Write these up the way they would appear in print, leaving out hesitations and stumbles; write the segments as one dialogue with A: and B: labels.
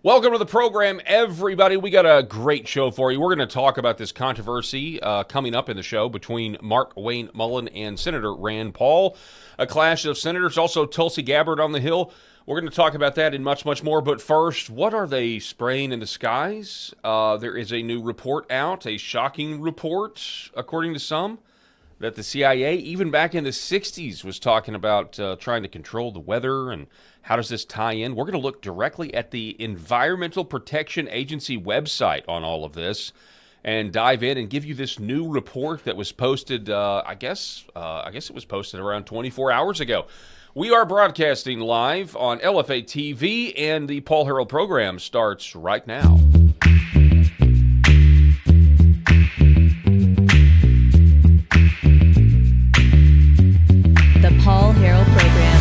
A: Welcome to the program, everybody. We got a great show for you. We're going to talk about this controversy coming up in the show between Mark Wayne Mullen and Senator Rand Paul. A clash of senators, also Tulsi Gabbard on the Hill. We're going to talk about that and much, much more. But first, what are they spraying in the skies? There is a new report out, a shocking report, according to some, that the CIA, even back in the 60s, was talking about trying to control the weather. And how does this tie in? We're going to look directly at the Environmental Protection Agency website on all of this and dive in and give you this new report that was posted, I guess it was posted around 24 hours ago. We are broadcasting live on LFA TV, and the Paul Harrell program starts right now.
B: The Paul Harrell program.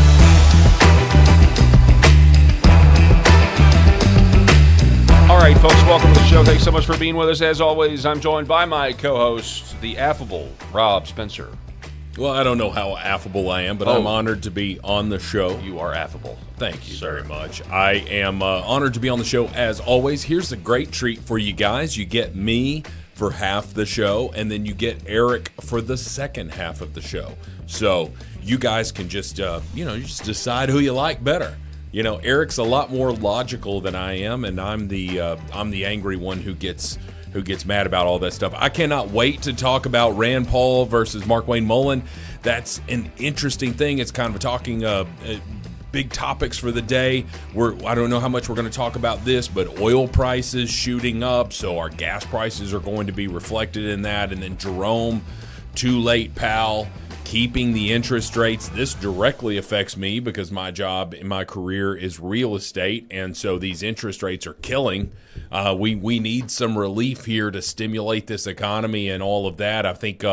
A: All right, folks, welcome to the show. Thanks so much for being with us. As always, I'm joined by my co-host, the affable Rob Spencer.
C: Well, I don't know how affable I am, but I'm honored to be on the show.
A: You are affable.
C: Thank you very much. I am honored to be on the show as always. Here's a great treat for you guys. You get me for half the show, and then you get Eric for the second half of the show. So you guys can just, you just decide who you like better. You know, Eric's a lot more logical than I am, and I'm the angry one who gets mad about all that stuff. I cannot wait to talk about Rand Paul versus Mark Wayne Mullen. That's an interesting thing. It's kind of talking big topics for the day. I don't know how much we're going to talk about this, but oil prices shooting up, so our gas prices are going to be reflected in that. And then Jerome, too late, pal. Keeping the interest rates. This directly affects me because my job in my career is real estate, and so these interest rates are killing. We need some relief here to stimulate this economy and all of that. I think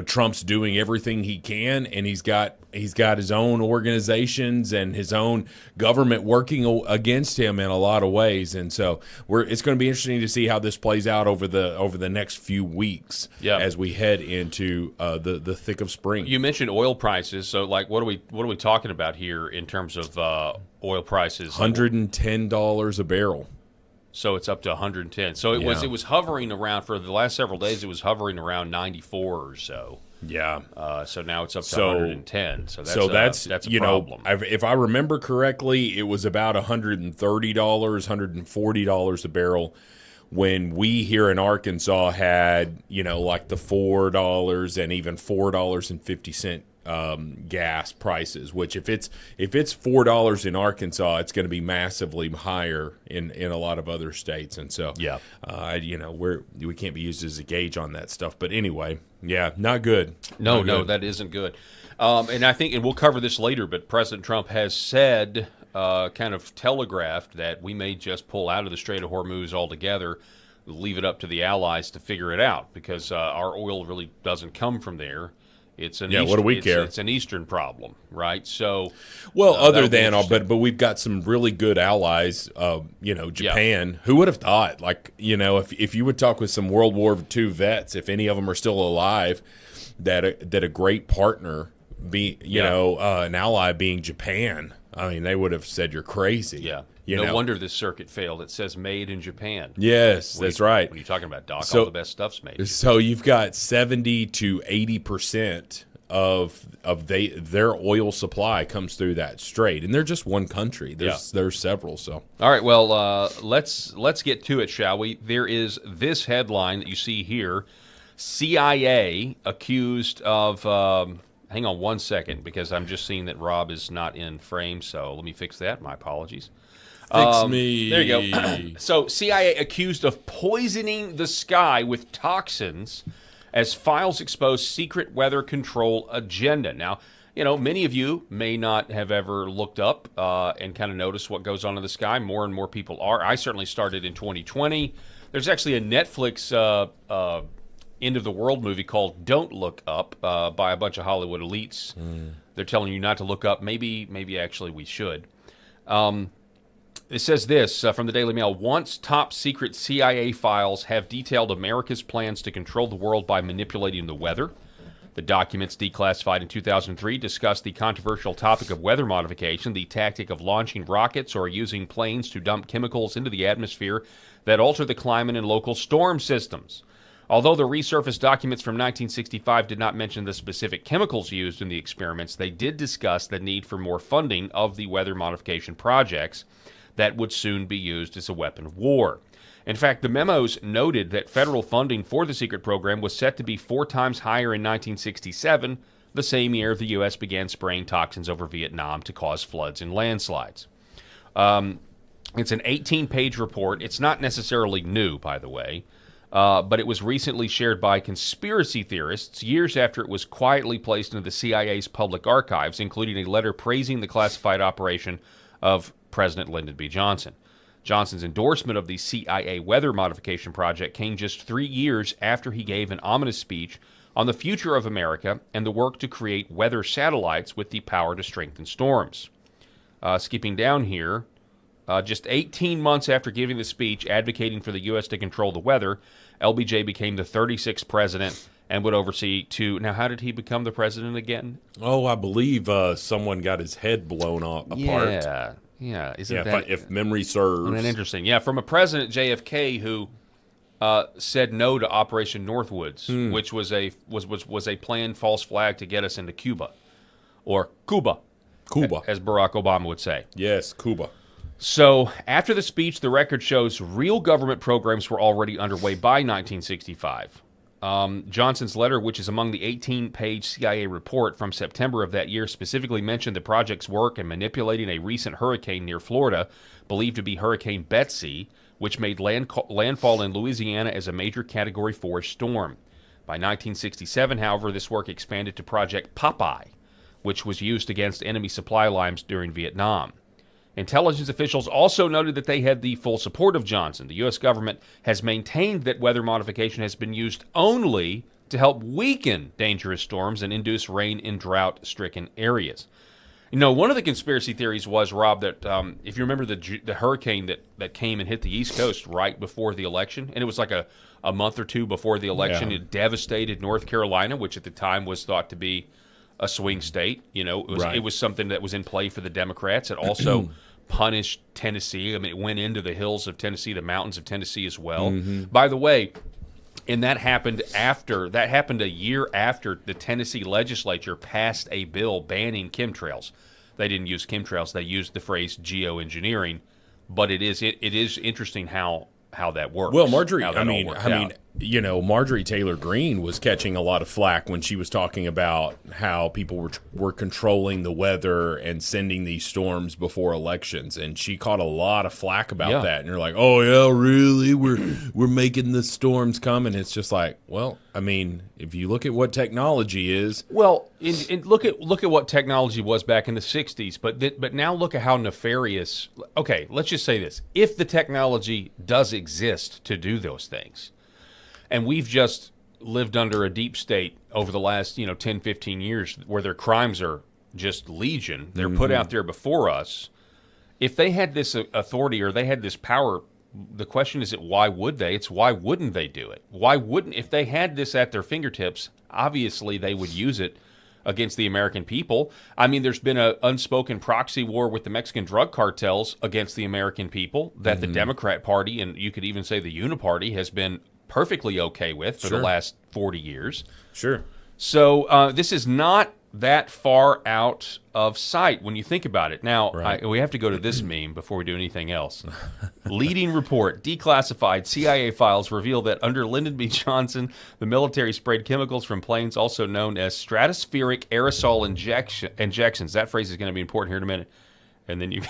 C: Trump's doing everything he can, and he's got his own organizations and his own government working against him in a lot of ways, and so it's going to be interesting to see how this plays out over the next few weeks as we head into the thick of spring.
A: You mentioned oil prices, so what are we talking about here in terms of oil prices?
C: $110 a barrel.
A: So it's up to 110. So it was hovering around for the last several days. It was hovering around 94 or so.
C: Yeah.
A: So now it's up to 110. So that's a problem.
C: If I remember correctly, it was about $130, $140 a barrel when we here in Arkansas had, like the $4 and even $4.50 gas prices, which if it's $4 in Arkansas, it's going to be massively higher in a lot of other states. And so, we can't be used as a gauge on that stuff. But anyway, not good.
A: No, that isn't good. And I think, and we'll cover this later, but President Trump has said, kind of telegraphed that we may just pull out of the Strait of Hormuz altogether, leave it up to the allies to figure it out, because our oil really doesn't come from there. It's an
C: what do we care?
A: It's an Eastern problem, right? So,
C: but we've got some really good allies. Japan. Who would have thought? If you would talk with some World War II vets, if any of them are still alive, that a great partner an ally being Japan. I mean, they would have said you're crazy.
A: Yeah. No wonder this circuit failed. It says made in Japan.
C: Yes, that's right.
A: When you're talking about Doc, all the best stuff's made here.
C: So you've got 70 to 80% of their oil supply comes through that strait, and they're just one country. There's several. So
A: all right, well, let's get to it, shall we? There is this headline that you see here: CIA accused of. Hang on one second, because I'm just seeing that Rob is not in frame. So let me fix that. My apologies.
C: Fix me.
A: There you go. So CIA accused of poisoning the sky with toxins as files expose secret weather control agenda. Now, many of you may not have ever looked up and kind of noticed what goes on in the sky. More and more people are. I certainly started in 2020. There's actually a Netflix end of the world movie called Don't Look Up by a bunch of Hollywood elites. They're telling you not to look up. Maybe actually we should. It says this from the Daily Mail. Once top secret CIA files have detailed America's plans to control the world by manipulating the weather. The documents, declassified in 2003, discussed the controversial topic of weather modification, the tactic of launching rockets or using planes to dump chemicals into the atmosphere that alter the climate and local storm systems. Although the resurfaced documents from 1965 did not mention the specific chemicals used in the experiments, they did discuss the need for more funding of the weather modification projects that would soon be used as a weapon of war. In fact, the memos noted that federal funding for the secret program was set to be 4 times higher in 1967, the same year the U.S. began spraying toxins over Vietnam to cause floods and landslides. It's an 18-page report. It's not necessarily new, by the way, but it was recently shared by conspiracy theorists years after it was quietly placed into the CIA's public archives, including a letter praising the classified operation of President Lyndon B. Johnson. Johnson's endorsement of the CIA weather modification project came just 3 years after he gave an ominous speech on the future of America and the work to create weather satellites with the power to strengthen storms. Skipping down here, just 18 months after giving the speech advocating for the U.S. to control the weather, LBJ became the 36th president and would oversee two. Now, how did he become the president again?
C: Oh, I believe someone got his head blown apart.
A: Yeah,
C: if memory serves.
A: Isn't that interesting? Yeah, from a president, JFK, who said no to Operation Northwoods, which was a planned false flag to get us into Cuba, or Cuba, as Barack Obama would say.
C: Yes, Cuba.
A: So after the speech, the record shows real government programs were already underway by 1965. Johnson's letter, which is among the 18-page CIA report from September of that year, specifically mentioned the project's work in manipulating a recent hurricane near Florida, believed to be Hurricane Betsy, which made landfall in Louisiana as a major Category 4 storm. By 1967, however, this work expanded to Project Popeye, which was used against enemy supply lines during Vietnam. Intelligence officials also noted that they had the full support of Johnson. The U.S. government has maintained that weather modification has been used only to help weaken dangerous storms and induce rain in drought-stricken areas. You know, one of the conspiracy theories was, Rob, that if you remember the hurricane that came and hit the East Coast right before the election, and it was like a month or two before the election, It devastated North Carolina, which at the time was thought to be a swing state. You know, it was something that was in play for the Democrats. It also punished Tennessee. I mean, it went into the hills of Tennessee, the mountains of Tennessee as well. By the way, and that happened a year after the Tennessee legislature passed a bill banning chemtrails. They didn't use chemtrails. They used the phrase geoengineering. But it is interesting how that works.
C: Well, Marjorie, Marjorie Taylor Greene was catching a lot of flack when she was talking about how people were controlling the weather and sending these storms before elections, and she caught a lot of flack about that. And you're like, "Oh yeah, really? We're making the storms come?" And it's just like, well, I mean, if you look at what technology is,
A: well, and look at what technology was back in the '60s, but now look at how nefarious. Okay, let's just say this: if the technology does exist to do those things, and we've just lived under a deep state over the last 10, 15 years where their crimes are just legion. They're put out there before us. If they had this authority or they had this power, the question isn't why would they? It's why wouldn't they do it? Why wouldn't, if they had this at their fingertips, obviously they would use it against the American people. I mean, there's been an unspoken proxy war with the Mexican drug cartels against the American people that the Democrat Party, and you could even say the Uniparty, has been perfectly okay with for the last 40 years.
C: Sure.
A: So this is not that far out of sight when you think about it. Now, we have to go to this meme before we do anything else. Leading report, declassified CIA files reveal that under Lyndon B. Johnson, the military sprayed chemicals from planes, also known as stratospheric aerosol injections. That phrase is going to be important here in a minute. And then you...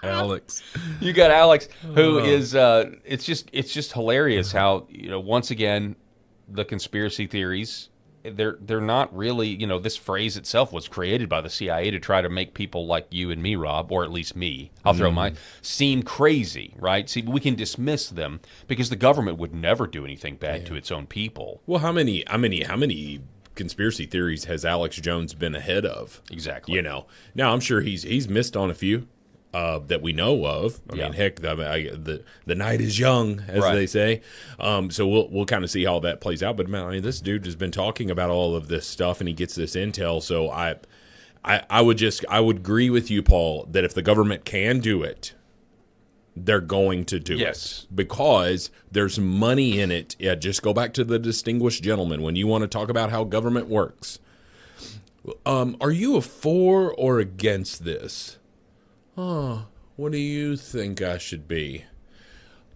C: Alex.
A: You got Alex, who is it's just hilarious how, once again, the conspiracy theories, they're not really, this phrase itself was created by the CIA to try to make people like you and me, Rob, or at least me, I'll throw mine, seem crazy, right? See, we can dismiss them because the government would never do anything bad to its own people.
C: Well, how many conspiracy theories has Alex Jones been ahead of?
A: Exactly.
C: Now I'm sure he's missed on a few. that we know of. I
A: Yeah.
C: mean, heck, the night is young, as
A: Right.
C: they say. So we'll kind of see how that plays out. But man, I mean, this dude has been talking about all of this stuff, and he gets this intel. So I would agree with you, Paul, that if the government can do it, they're going to do
A: Yes.
C: it because there's money in it. Yeah, just go back to the distinguished gentleman when you want to talk about how government works. Are you for or against this? What do you think I should be?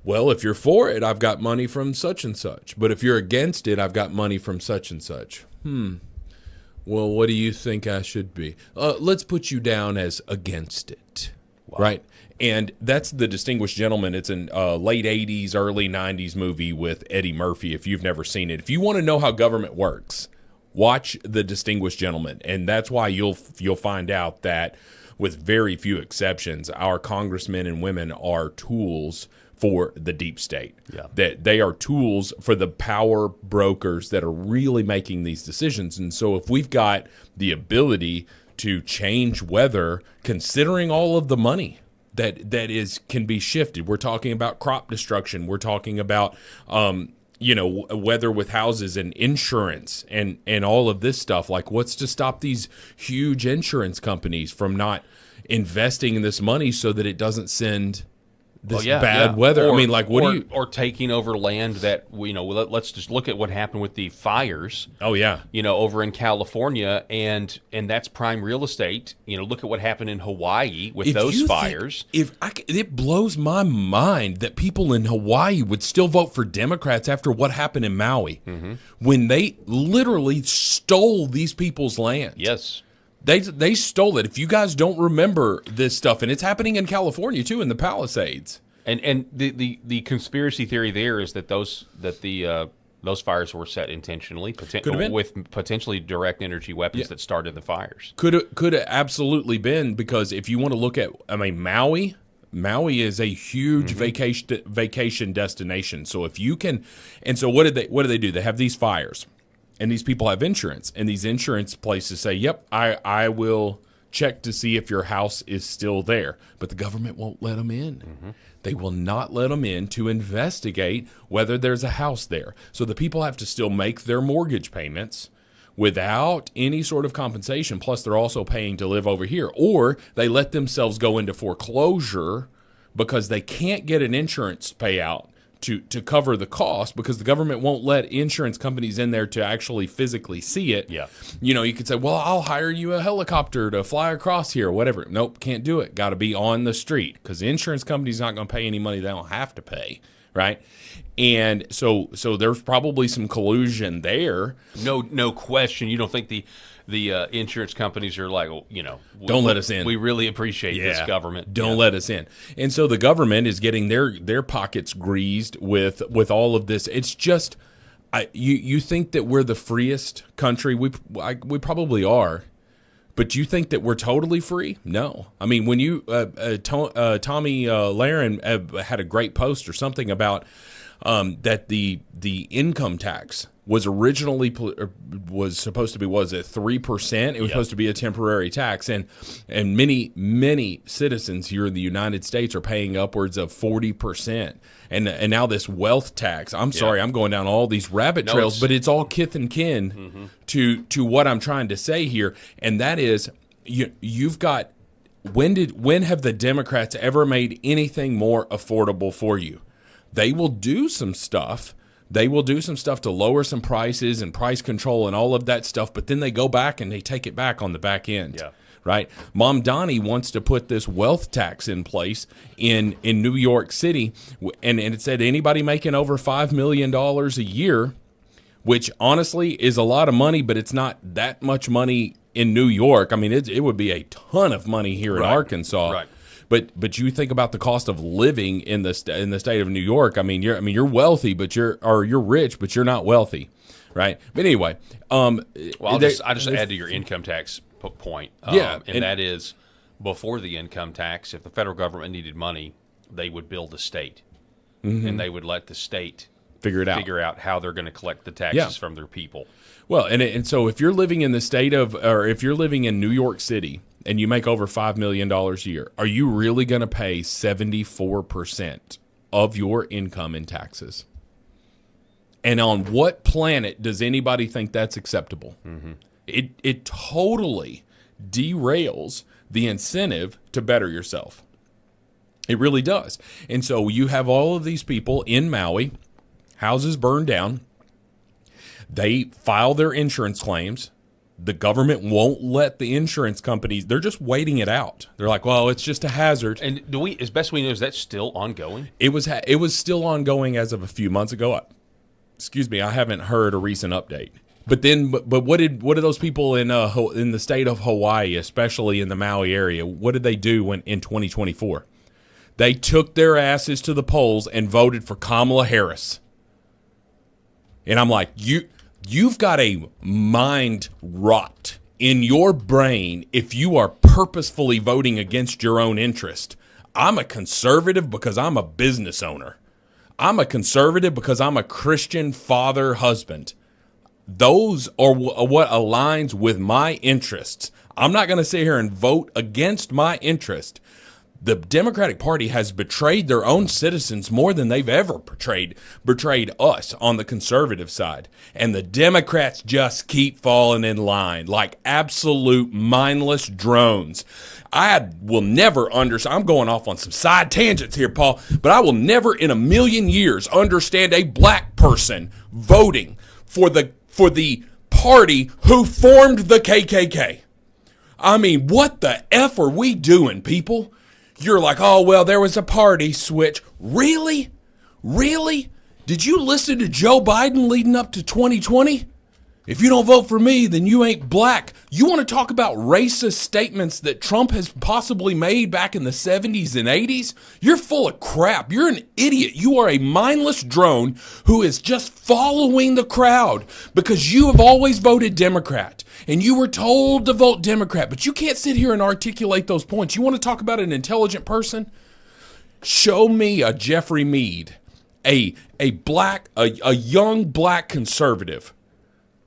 C: Well, if you're for it, I've got money from such and such. But if you're against it, I've got money from such and such. Well, what do you think I should be? Let's put you down as against it. Wow. Right? And that's The Distinguished Gentleman. It's an late 80s, early 90s movie with Eddie Murphy, if you've never seen it. If you want to know how government works, watch The Distinguished Gentleman. And that's why you'll find out that, with very few exceptions, our congressmen and women are tools for the deep state.
A: Yeah.
C: That they are tools for the power brokers that are really making these decisions. And so if we've got the ability to change weather, considering all of the money that can be shifted, we're talking about crop destruction, we're talking about weather with houses and insurance and all of this stuff. Like, what's to stop these huge insurance companies from not investing in this money so that it doesn't send this bad weather?
A: Or,
C: I mean, like,
A: or taking over land that let's just look at what happened with the fires.
C: Oh yeah,
A: over in California, and that's prime real estate. Look at what happened in Hawaii with those fires.
C: It blows my mind that people in Hawaii would still vote for Democrats after what happened in Maui, when they literally stole these people's land.
A: Yes.
C: They stole it. If you guys don't remember this stuff, and it's happening in California too, in the Palisades.
A: And the conspiracy theory there is that those fires were set intentionally, with potentially direct energy weapons that started the fires. Could
C: have absolutely been, because if you want to look at, Maui is a huge vacation destination. So if you can, and so what do they do? They have these fires. And these people have insurance, and these insurance places say, yep, I will check to see if your house is still there. But the government won't let them in. They will not let them in to investigate whether there's a house there. So the people have to still make their mortgage payments without any sort of compensation. Plus, they're also paying to live over here. Or they let themselves go into foreclosure because they can't get an insurance payout to cover the cost, because the government won't let insurance companies in there to actually physically see it.
A: Yeah.
C: You could say, well, I'll hire you a helicopter to fly across here or whatever. Nope, can't do it. Got to be on the street, because the insurance company's not going to pay any money they don't have to pay, right? And so there's probably some collusion there.
A: No question. You don't think the insurance companies are like,
C: don't let us in.
A: We really appreciate this government.
C: Don't let us in. And so the government is getting their pockets greased with all of this. It's just, you think that we're the freest country? We probably are. But you think that we're totally free? No. I mean, when Tommy Lahren had a great post or something about that the income tax was originally was supposed to be, was it 3%? It was supposed to be a temporary tax, and many citizens here in the United States are paying upwards of 40%. And now this wealth tax. I'm sorry, I'm going down all these rabbit trails, but it's all kith and kin to what I'm trying to say here, and that is you've got, when have the Democrats ever made anything more affordable for you? They will do some stuff. They will do some stuff to lower some prices and price control and all of that stuff, but then they go back and they take it back on the back end. Yeah. Right? Mom Donnie wants to put this wealth tax in place in New York City, and it said anybody making over $5 million a year, which honestly is a lot of money, but it's not that much money in New York. I mean, it would be a ton of money here in Arkansas. Right. But you think about the cost of living in the state of New York. I mean, you're wealthy, but you're rich, but you're not wealthy, right? But anyway,
A: well, I'll just add to your income tax point. And that is, before the income tax, if the federal government needed money, they would build a state, and they would let the state figure out how they're going to collect the taxes from their people.
C: Well, and so if you're living in the state of, or if you're living in New York City, and you make over $5 million a year, are you really going to pay 74% of your income in taxes? And on what planet does anybody think that's acceptable? Mm-hmm. It totally derails the incentive to better yourself. It really does. And so you have all of these people in Maui, houses burned down. They file their insurance claims. The government won't let the insurance companies, they're just waiting it out. They're like, well, it's just a hazard.
A: And do we, as best we know, is that still ongoing?
C: It was still ongoing as of a few months ago. Excuse me, I haven't heard a recent update. But what did those people in the state of Hawaii, especially in the Maui area, what did they do in 2024? They took their asses to the polls and voted for Kamala Harris. And I'm like, you've got a mind rot in your brain if you are purposefully voting against your own interest. I'm a conservative because I'm a business owner. I'm a conservative because I'm a Christian father, husband. Those are what aligns with my interests. I'm not going to sit here and vote against my interest. The Democratic Party has betrayed their own citizens more than they've ever betrayed us on the conservative side. And the Democrats just keep falling in line like absolute mindless drones. I will never understand. I'm going off on some side tangents here, Paul, but I will never in a million years understand a black person voting for the party who formed the KKK. I mean, what the F are we doing, people? You're like, oh, well, there was a party switch. Really? Really? Did you listen to Joe Biden leading up to 2020? If you don't vote for me, then you ain't black. You want to talk about racist statements that Trump has possibly made back in the 70s and 80s? You're full of crap. You're an idiot. You are a mindless drone who is just following the crowd because you have always voted Democrat and you were told to vote Democrat, but you can't sit here and articulate those points. You want to talk about an intelligent person? Show me a Jeffrey Mead, a young black conservative.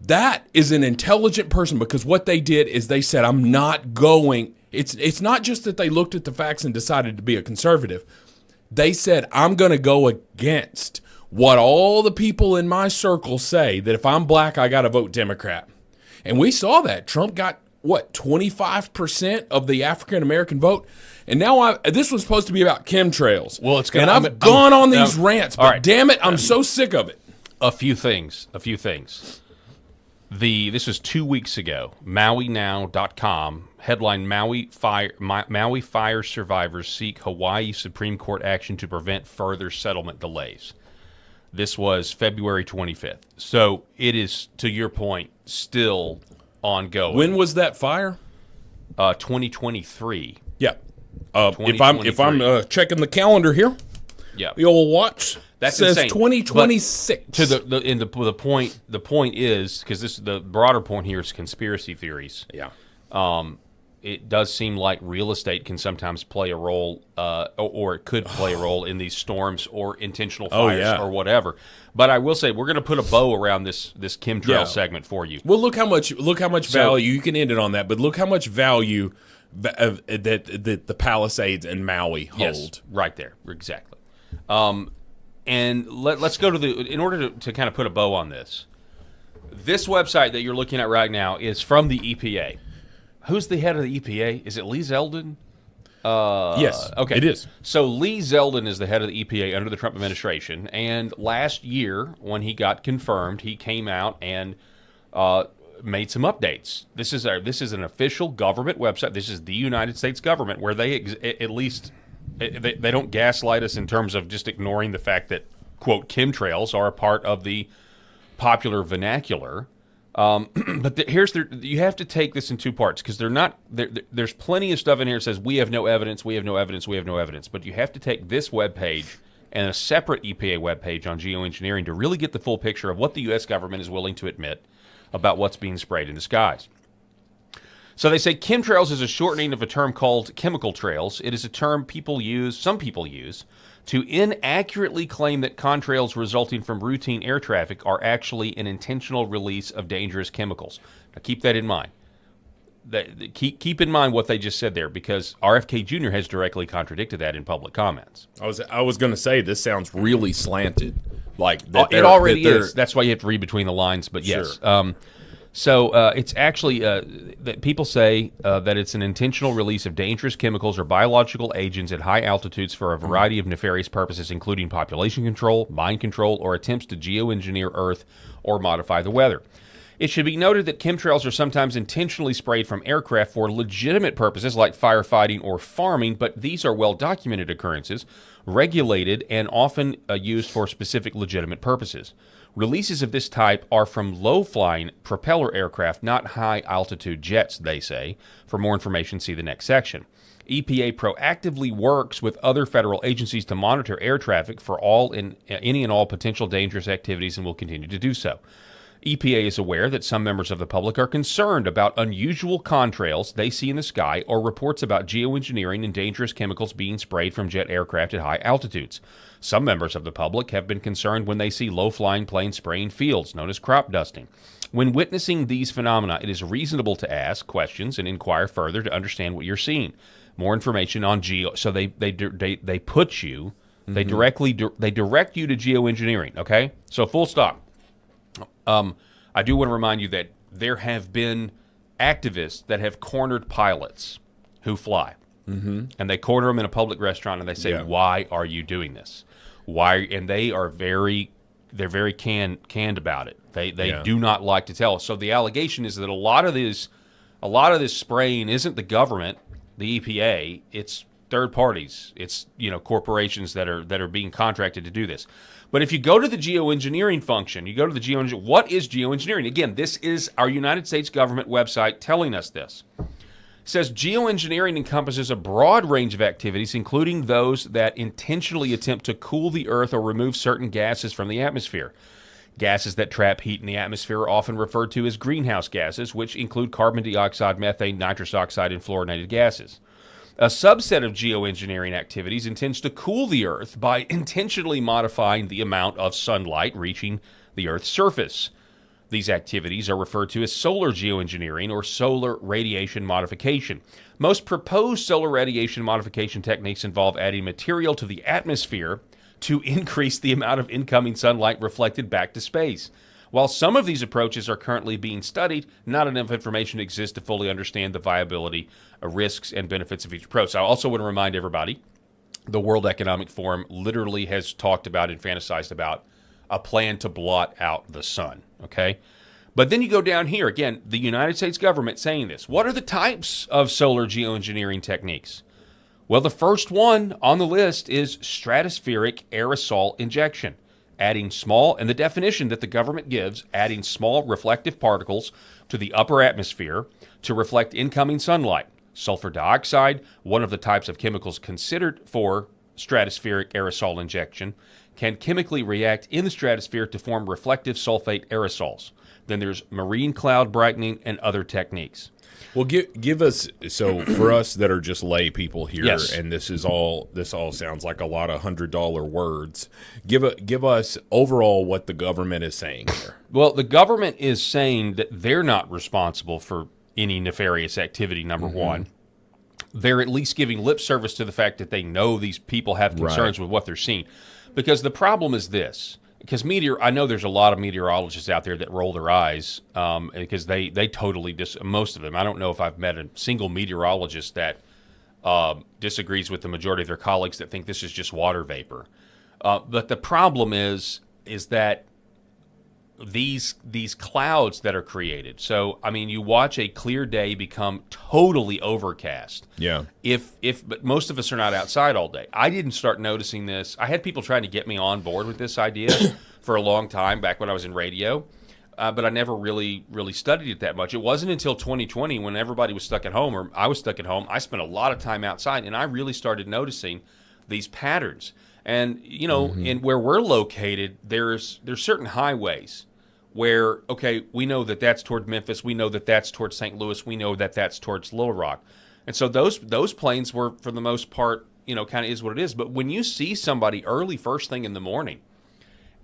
C: That is an intelligent person because what they did is they said, I'm not going. It's not just that they looked at the facts and decided to be a conservative. They said, I'm going to go against what all the people in my circle say, that if I'm black, I got to vote Democrat. And we saw that. Trump got, 25% of the African-American vote? And now this was supposed to be about chemtrails.
A: Well,
C: I've gone on these rants, but damn it, I'm so sick of it.
A: A few things. This was 2 weeks ago. MauiNow.com headline: Maui fire survivors seek Hawaii Supreme Court action to prevent further settlement delays. This was February 25th. So it is, to your point, still ongoing.
C: When was that fire?
A: 2023.
C: Yeah. If I'm checking the calendar here,
A: yeah,
C: the old watch. That says
A: insane.
C: 2026.
A: But the point is, because the broader point here is conspiracy theories.
C: Yeah.
A: It does seem like real estate can sometimes play a role, or it could play a role in these storms or intentional fires or whatever. But I will say we're going to put a bow around this chemtrail segment for you.
C: Well, look how much value you can end it on that. But look how much value that the Palisades and Maui hold.
A: Yes, right there, exactly. And let's go to in order to kind of put a bow on this. This website that you're looking at right now is from the EPA. Who's the head of the EPA? Is it Lee Zeldin?
C: Yes,
A: okay.
C: it is.
A: So Lee Zeldin is the head of the EPA under the Trump administration. And last year, when he got confirmed, he came out and made some updates. This is an official government website. This is the United States government, where they at least they don't gaslight us in terms of just ignoring the fact that, quote, chemtrails are a part of the popular vernacular. But you have to take this in two parts, because there's plenty of stuff in here that says we have no evidence, we have no evidence, we have no evidence. But you have to take this webpage and a separate EPA webpage on geoengineering to really get the full picture of what the U.S. government is willing to admit about what's being sprayed in the skies. So they say chemtrails is a shortening of a term called chemical trails. It is a term some people use, to inaccurately claim that contrails resulting from routine air traffic are actually an intentional release of dangerous chemicals. Now keep that in mind. keep in mind what they just said there, because RFK Jr. has directly contradicted that in public comments.
C: I was going to say, this sounds really slanted. Like that
A: it already is. That's why you have to read between the lines. But yes,
C: Sure.
A: so it's actually that people say that it's an intentional release of dangerous chemicals or biological agents at high altitudes for a variety of nefarious purposes, including population control, mind control, or attempts to geoengineer Earth or modify the weather. It should be noted that chemtrails are sometimes intentionally sprayed from aircraft for legitimate purposes like firefighting or farming, but these are well-documented occurrences, regulated, and often used for specific legitimate purposes. Releases of this type are from low-flying propeller aircraft, not high-altitude jets, they say. For more information, see the next section. EPA proactively works with other federal agencies to monitor air traffic for any and all potential dangerous activities and will continue to do so. EPA is aware that some members of the public are concerned about unusual contrails they see in the sky or reports about geoengineering and dangerous chemicals being sprayed from jet aircraft at high altitudes. Some members of the public have been concerned when they see low-flying planes spraying fields, known as crop dusting. When witnessing these phenomena, it is reasonable to ask questions and inquire further to understand what you're seeing. More information on so they put you, they direct you to geoengineering. Okay, so full stop. I do want to remind you that there have been activists that have cornered pilots who fly, and they corner them in a public restaurant, and they say, "Why are you doing this? Why?" And they're very canned about it. They do not like to tell us. So the allegation is that a lot of this spraying isn't the government, the EPA. It's third parties. It's corporations that are being contracted to do this. But if you go to the geoengineering function, what is geoengineering? Again, this is our United States government website telling us this. It says geoengineering encompasses a broad range of activities, including those that intentionally attempt to cool the Earth or remove certain gases from the atmosphere. Gases that trap heat in the atmosphere are often referred to as greenhouse gases, which include carbon dioxide, methane, nitrous oxide, and fluorinated gases. A subset of geoengineering activities intends to cool the Earth by intentionally modifying the amount of sunlight reaching the Earth's surface. These activities are referred to as solar geoengineering or solar radiation modification. Most proposed solar radiation modification techniques involve adding material to the atmosphere to increase the amount of incoming sunlight reflected back to space. While some of these approaches are currently being studied, not enough information exists to fully understand the viability, risks, and benefits of each approach. So I also want to remind everybody, the World Economic Forum literally has talked about and fantasized about a plan to blot out the sun, okay? But then you go down here, again, the United States government saying this. What are the types of solar geoengineering techniques? Well, the first one on the list is stratospheric aerosol injection. Adding small, and the definition that the government gives, adding small reflective particles to the upper atmosphere to reflect incoming sunlight. Sulfur dioxide, one of the types of chemicals considered for stratospheric aerosol injection, can chemically react in the stratosphere to form reflective sulfate aerosols. Then there's marine cloud brightening and other techniques.
C: Well, give us, so for us that are just lay people here,
A: Yes.
C: and this all sounds like a lot of $100 words. Give us overall what the government is saying here.
A: Well, the government is saying that they're not responsible for any nefarious activity, number one. They're at least giving lip service to the fact that they know these people have concerns with what they're seeing. Because the problem is this. Because I know there's a lot of meteorologists out there that roll their eyes because they totally most of them. I don't know if I've met a single meteorologist that disagrees with the majority of their colleagues that think this is just water vapor. But the problem is that these clouds that are created. So I mean, you watch a clear day become totally overcast.
C: Yeah.
A: But most of us are not outside all day. I didn't start noticing this. I had people trying to get me on board with this idea for a long time back when I was in radio, but I never really studied it that much. It wasn't until 2020 when everybody was stuck at home, or I was stuck at home. I spent a lot of time outside, and I really started noticing these patterns. And in where we're located, there's certain highways where, okay, we know that that's toward Memphis, we know that that's towards St. Louis, we know that that's towards Little Rock. And so those planes were, for the most part, kind of is what it is. But when you see somebody early first thing in the morning,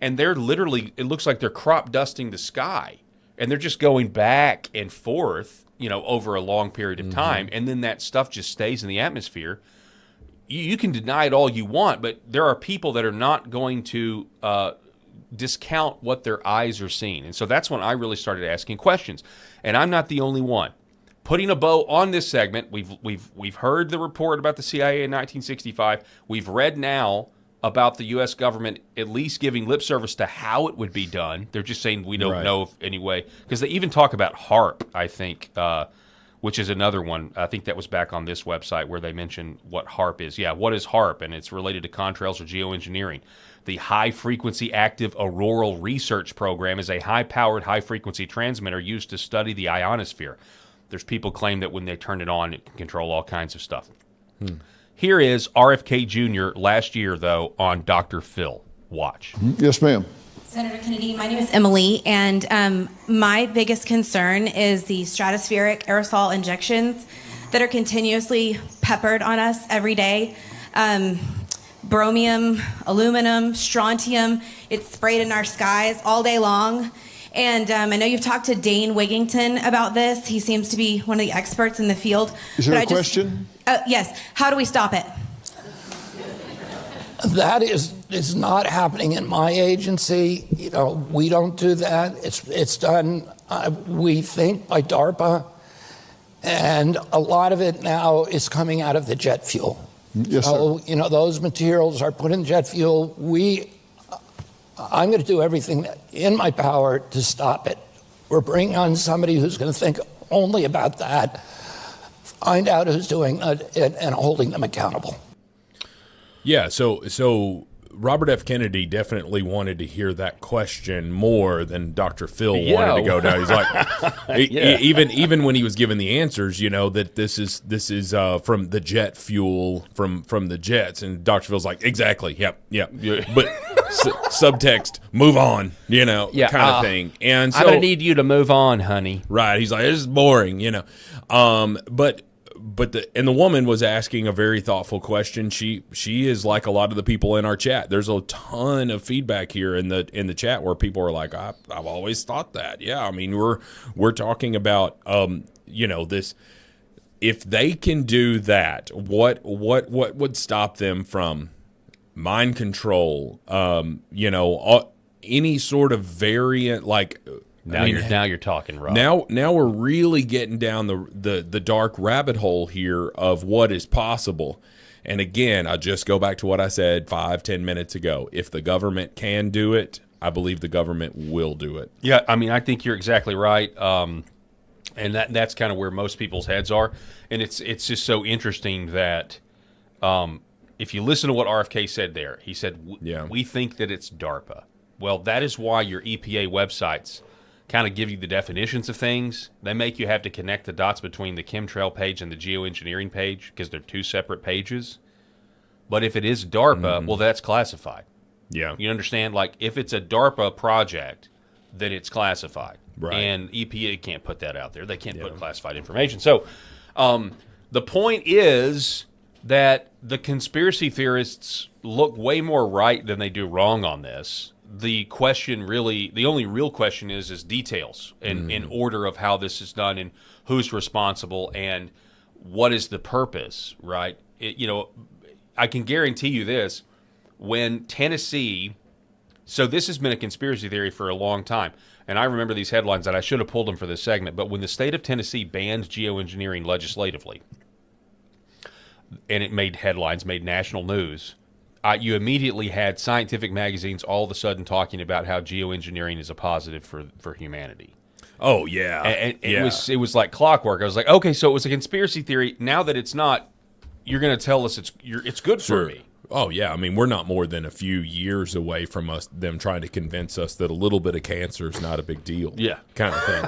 A: and they're literally, it looks like they're crop dusting the sky, and they're just going back and forth, over a long period of time, and then that stuff just stays in the atmosphere. You can deny it all you want, but there are people that are not going to discount what their eyes are seeing. And so that's when I really started asking questions. And I'm not the only one. Putting a bow on this segment, we've heard the report about the CIA in 1965. We've read now about the U.S. government at least giving lip service to how it would be done. They're just saying we don't know if anyway, because they even talk about HARP, I think, which is another one. I think that was back on this website where they mention what HARP is. Yeah, what is HARP? And it's related to contrails or geoengineering. The High Frequency Active Auroral Research Program is a high-powered, high-frequency transmitter used to study the ionosphere. There's people claim that when they turn it on, it can control all kinds of stuff. Here is RFK Jr. last year, though, on Dr. Phil. Watch.
B: Yes, ma'am.
D: Senator Kennedy, my name is Emily, and my biggest concern is the stratospheric aerosol injections that are continuously peppered on us every day. Bromium, aluminum, strontium, it's sprayed in our skies all day long. And I know you've talked to Dane Wigington about this. He seems to be one of the experts in the field.
B: Is there a question?
D: Yes. How do we stop it?
E: That is not happening in my agency. We don't do that. It's done, we think, by DARPA. And a lot of it now is coming out of the jet fuel.
B: Yes,
E: so,
B: sir.
E: Those materials are put in jet fuel. I'm going to do everything in my power to stop it. We're bringing on somebody who's going to think only about that, find out who's doing it, and holding them accountable.
C: Yeah, so Robert F. Kennedy definitely wanted to hear that question more than Dr. Phil wanted to go down. He's like, even when he was given the answers, that this is from the jet fuel from the jets, and Dr. Phil's like, exactly, yep, but subtext, move on, kind of thing. And so
A: I'm gonna need you to move on, honey.
C: Right? He's like, this is boring, But the woman was asking a very thoughtful question. She is like a lot of the people in our chat. There's a ton of feedback here in the chat where people are like, I've always thought that. Yeah, I mean we're talking about this. If they can do that, what would stop them from mind control? Any sort of variant like.
A: Now you're talking, Rob.
C: Now we're really getting down the dark rabbit hole here of what is possible. And again, I just go back to what I said 5-10 minutes ago. If the government can do it, I believe the government will do it.
A: Yeah, I mean, I think you're exactly right. And that's kind of where most people's heads are. And it's just so interesting that if you listen to what RFK said there, he said, we think that it's DARPA. Well, that is why your EPA websites kind of give you the definitions of things. They make you have to connect the dots between the chemtrail page and the geoengineering page because they're two separate pages. But if it is DARPA, well, that's classified.
C: Yeah.
A: You understand? Like, if it's a DARPA project, then it's classified.
C: Right.
A: And EPA can't put that out there. They can't put classified information. So the point is that the conspiracy theorists look way more right than they do wrong on this. The only real question is details and in order of how this is done and who's responsible and what is the purpose, right? I can guarantee you this, when Tennessee, so this has been a conspiracy theory for a long time, and I remember these headlines that I should have pulled them for this segment, but when the state of Tennessee banned geoengineering legislatively, and it made headlines, made national news, you immediately had scientific magazines all of a sudden talking about how geoengineering is a positive for humanity.
C: Oh yeah,
A: and it was like clockwork. I was like, okay, so it was a conspiracy theory. Now that it's not, you're going to tell us it's good for me.
C: Oh yeah, I mean we're not more than a few years away from them trying to convince us that a little bit of cancer is not a big deal.
A: Yeah,
C: kind of thing.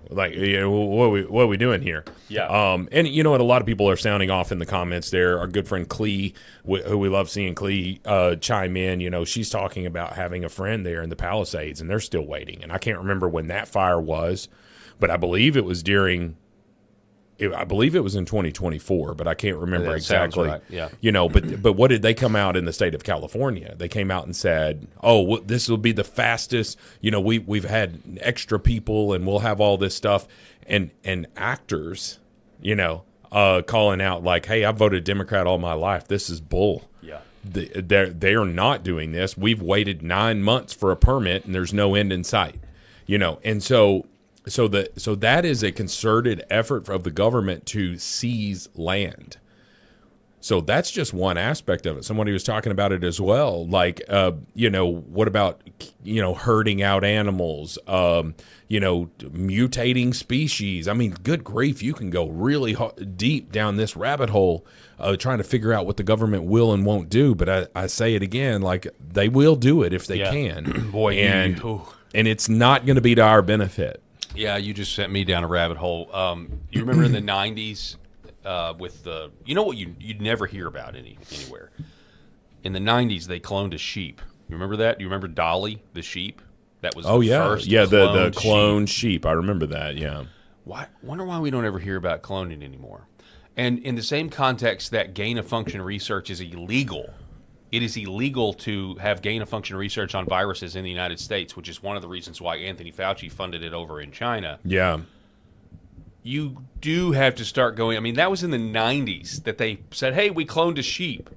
C: Like what are we doing here?
A: Yeah.
C: And you know what? A lot of people are sounding off in the comments there. Our good friend Clee, who we love seeing Clee chime in. She's talking about having a friend there in the Palisades, and they're still waiting. And I can't remember when that fire was, but I believe it was during I believe it was in 2024, but I can't remember
A: That sounds
C: exactly.
A: right, yeah.
C: You know, but what did they come out in the state of California? They came out and said, "Oh, this will be the fastest. You know, we've had extra people, and we'll have all this stuff." And actors, you know, calling out like, "Hey, I've voted Democrat all my life. This is bull."
A: Yeah.
C: They are not doing this. We've waited 9 months for a permit, and there's no end in sight. You know, and so that is a concerted effort of the government to seize land. So that's just one aspect of it. Somebody was talking about it as well. Like, you know, what about, you know, herding out animals, you know, mutating species? I mean, good grief, you can go really deep down this rabbit hole trying to figure out what the government will and won't do. But I say it again, like, they will do it if they can.
A: Boy,
C: and it's not going to be to our benefit.
A: Yeah, you just sent me down a rabbit hole. You remember in the 90s with the, you know what you'd never hear about anywhere. In the 90s, they cloned a sheep. You remember that? You remember Dolly, the sheep? That was the first
C: the cloned sheep. I remember that, yeah.
A: Wonder why we don't ever hear about cloning anymore. And in the same context that gain-of-function research is illegal, it is illegal to have gain-of-function research on viruses in the United States, which is one of the reasons why Anthony Fauci funded it over in China.
C: Yeah.
A: You do have to start going. I mean, that was in the 90s that they said, hey, we cloned a sheep.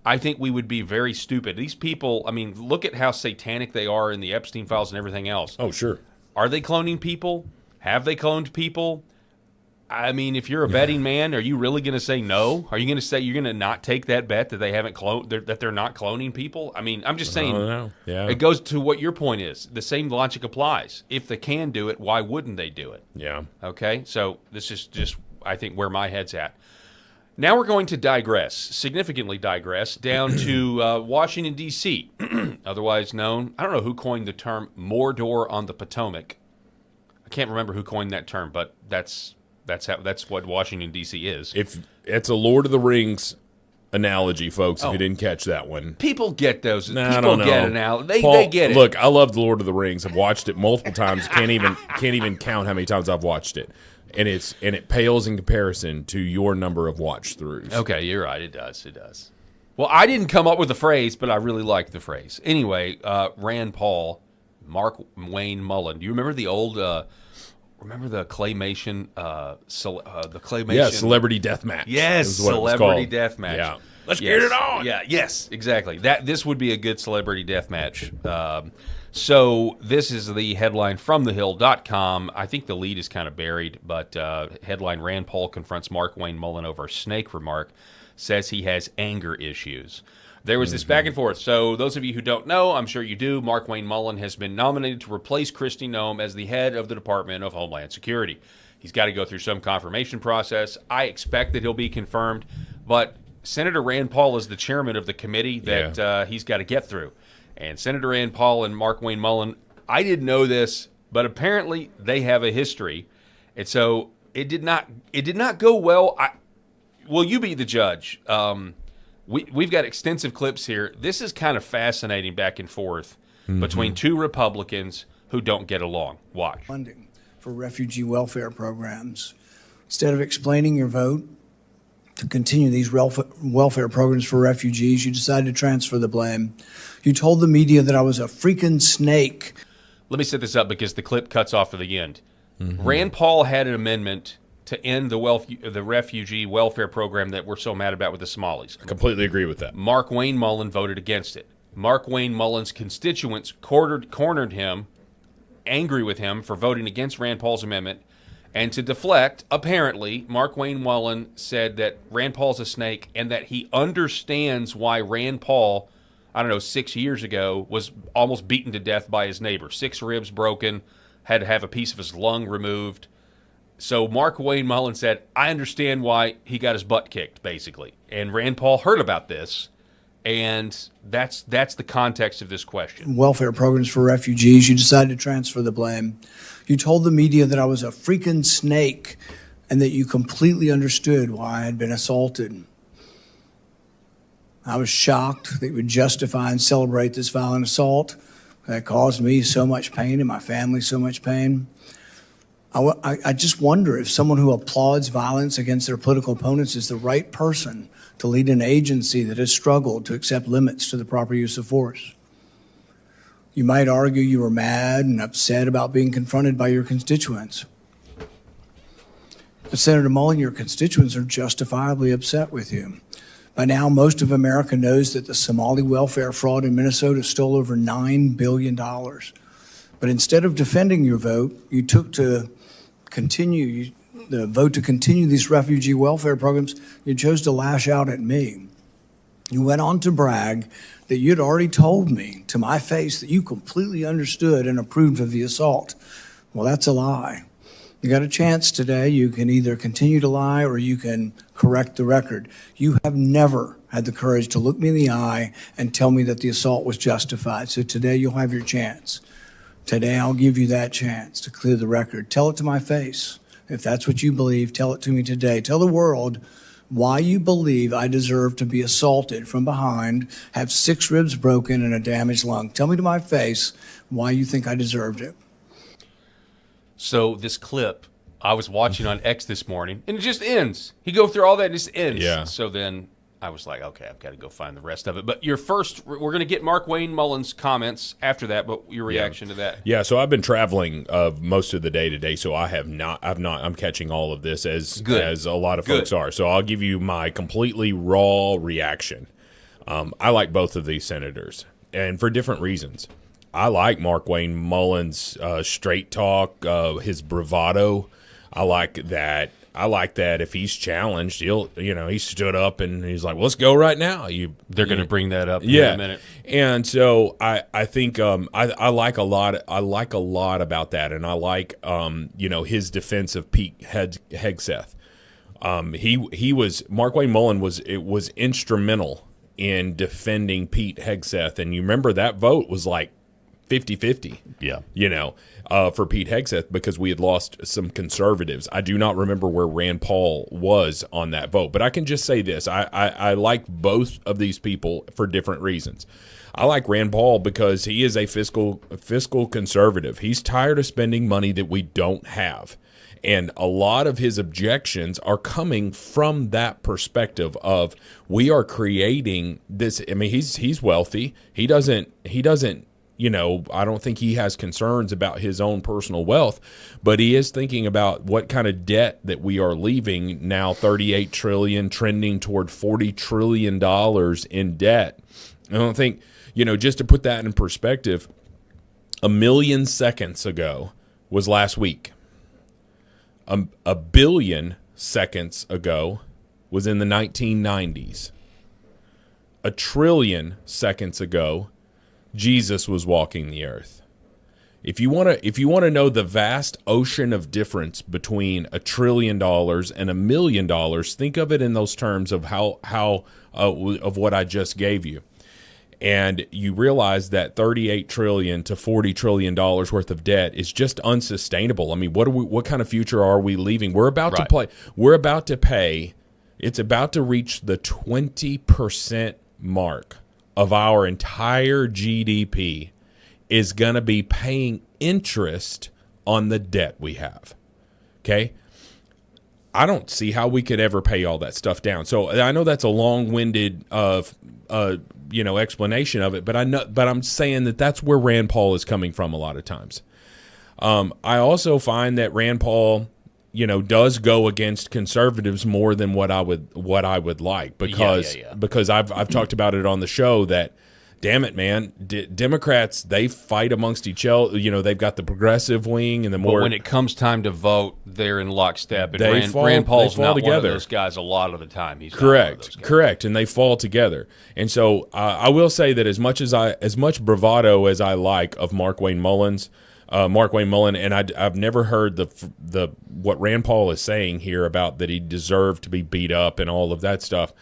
A: I think we would be very stupid. These people, I mean, look at how satanic they are in the Epstein files and everything else.
C: Oh, sure.
A: Are they cloning people? Have they cloned people? I mean, if you're a betting man, are you really going to say no? Are you going to say you're going to not take that bet that they haven't that they're not cloning people? I mean, I'm just saying.
C: Yeah.
A: It goes to what your point is. The same logic applies. If they can do it, why wouldn't they do it?
C: Yeah.
A: Okay, so this is just, I think, where my head's at. Now we're going to digress, significantly digress, down to Washington, D.C., otherwise known, I don't know who coined the term Mordor on the Potomac. I can't remember who coined that term, but that's what Washington, D.C. is.
C: If it's a Lord of the Rings analogy, folks, if you didn't catch that one.
A: People get those.
C: Nah,
A: People
C: I don't know.
A: get it.
C: Paul,
A: they get it.
C: Look, I love the Lord of the Rings. I've watched it multiple times. Can't even count how many times I've watched it. And it pales in comparison to your number of watch throughs.
A: Okay, you're right. It does. Well, I didn't come up with the phrase, but I really like the phrase. Anyway, Rand Paul, Mark Wayne Mullen. Do you remember the old? Remember the claymation? The claymation.
C: Yeah, Celebrity Deathmatch.
A: Yes, Celebrity Deathmatch.
C: Yeah, let's get it on.
A: Yeah, yes, exactly. This would be a good Celebrity Deathmatch. So this is the headline from thehill.com. I think the lead is kind of buried, but headline: Rand Paul confronts Mark Wayne Mullen over a snake remark, says he has anger issues. There was this back and forth. So those of you who don't know, I'm sure you do, Mark Wayne Mullen has been nominated to replace Kristi Noem as the head of the Department of Homeland Security. He's got to go through some confirmation process. I expect that he'll be confirmed, but Senator Rand Paul is the chairman of the committee that he's got to get through. And Senator Rand Paul and Mark Wayne Mullen, I didn't know this, but apparently they have a history. And so it did not go well. Will you be the judge? We've got extensive clips here. This is kind of fascinating back and forth between two Republicans who don't get along. Watch.
B: Funding for refugee welfare programs. Instead of explaining your vote to continue these welfare programs for refugees, you decided to transfer the blame. You told the media that I was a freaking snake.
A: Let me set this up because the clip cuts off at the end. Rand Paul had an amendment to end the refugee welfare program that we're so mad about with the Somalis.
C: I completely agree with that.
A: Mark Wayne Mullen voted against it. Mark Wayne Mullen's constituents cornered him, angry with him for voting against Rand Paul's amendment. And to deflect, apparently, Mark Wayne Mullen said that Rand Paul's a snake and that he understands why Rand Paul, 6 years ago, was almost beaten to death by his neighbor. 6 ribs broken, had to have a piece of his lung removed. So Mark Wayne Mullen said, I understand why he got his butt kicked, basically. And Rand Paul heard about this, and that's the context of this question.
B: Welfare programs for refugees, you decided to transfer the blame. You told the media that I was a freaking snake and that you completely understood why I had been assaulted. I was shocked that you would justify and celebrate this violent assault that caused me so much pain and my family so much pain. I just wonder if someone who applauds violence against their political opponents is the right person to lead an agency that has struggled to accept limits to the proper use of force. You might argue you were mad and upset about being confronted by your constituents. But Senator Mullen, your constituents are justifiably upset with you. By now, most of America knows that the Somali welfare fraud in Minnesota stole over $9 billion. But instead of defending your vote, you took to continue the vote to continue these refugee welfare programs. You chose to lash out at me. You went on to brag that you'd already told me to my face that you completely understood and approved of the assault. Well, that's a lie. You got a chance today. You can either continue to lie or you can correct the record. You have never had the courage to look me in the eye and tell me that the assault was justified. So today you'll have your chance. Today I'll give you that chance to clear the record. Tell it to my face. If that's what you believe, tell it to me today. Tell the world why you believe I deserve to be assaulted from behind, have 6 ribs broken, and a damaged lung. Tell me to my face why you think I deserved it.
A: So this clip I was watching on X this morning, and it just ends. He go through all that and it just ends.
C: Yeah.
A: So then I was like, okay, I've got to go find the rest of it. But your first, we're going to get Mark Wayne Mullen's comments after that, but your reaction to that.
C: Yeah, so I've been traveling most of the day today, so I'm catching all of this as a lot of folks are. So I'll give you my completely raw reaction. I like both of these senators, and for different reasons. I like Mark Wayne Mullen's straight talk, his bravado. I like that if he's challenged, he stood up and he's like, well, let's go right now.
A: They're going to bring that up in a minute.
C: And so I think I like a lot about that, and I like his defense of Pete Hegseth. Mark Wayne Mullen was instrumental in defending Pete Hegseth, and you remember that vote was like 50-50.
A: Yeah.
C: For Pete Hegseth, because we had lost some conservatives. I do not remember where Rand Paul was on that vote, but I can just say this. I like both of these people for different reasons. I like Rand Paul because he is a fiscal conservative. He's tired of spending money that we don't have. And a lot of his objections are coming from that perspective of we are creating this. I mean, he's wealthy. He doesn't I don't think he has concerns about his own personal wealth, but he is thinking about what kind of debt that we are leaving now, $38 trillion, trending toward $40 trillion in debt. I don't think, just to put that in perspective, 1 million seconds ago was last week. A billion seconds ago was in the 1990s. 1 trillion seconds ago, Jesus was walking the earth. If you want to know the vast ocean of difference between $1 trillion and $1 million, think of it in those terms of of what I just gave you. And you realize that $38 trillion to $40 trillion worth of debt is just unsustainable. I mean, what kind of future are we leaving? We're about to pay. It's about to reach the 20% mark of our entire GDP is going to be paying interest on the debt we have. Okay? I don't see how we could ever pay all that stuff down. So I know that's a long-winded explanation of it, but I'm saying that's where Rand Paul is coming from a lot of times. I also find that Rand Paul does go against conservatives more than what I would like, because I've talked about it on the show that, damn it, man, Democrats, they fight amongst each other. They've got the progressive wing and the more.
A: But when it comes time to vote, they're in lockstep. And
C: They
A: Rand Paul's
C: fall
A: not
C: together.
A: one of those guys a lot of the time. He's
C: correct, and they fall together. And so I will say that as much bravado as I like of Mark Wayne Mullen, and I've never heard the what Rand Paul is saying here about that he deserved to be beat up and all of that stuff.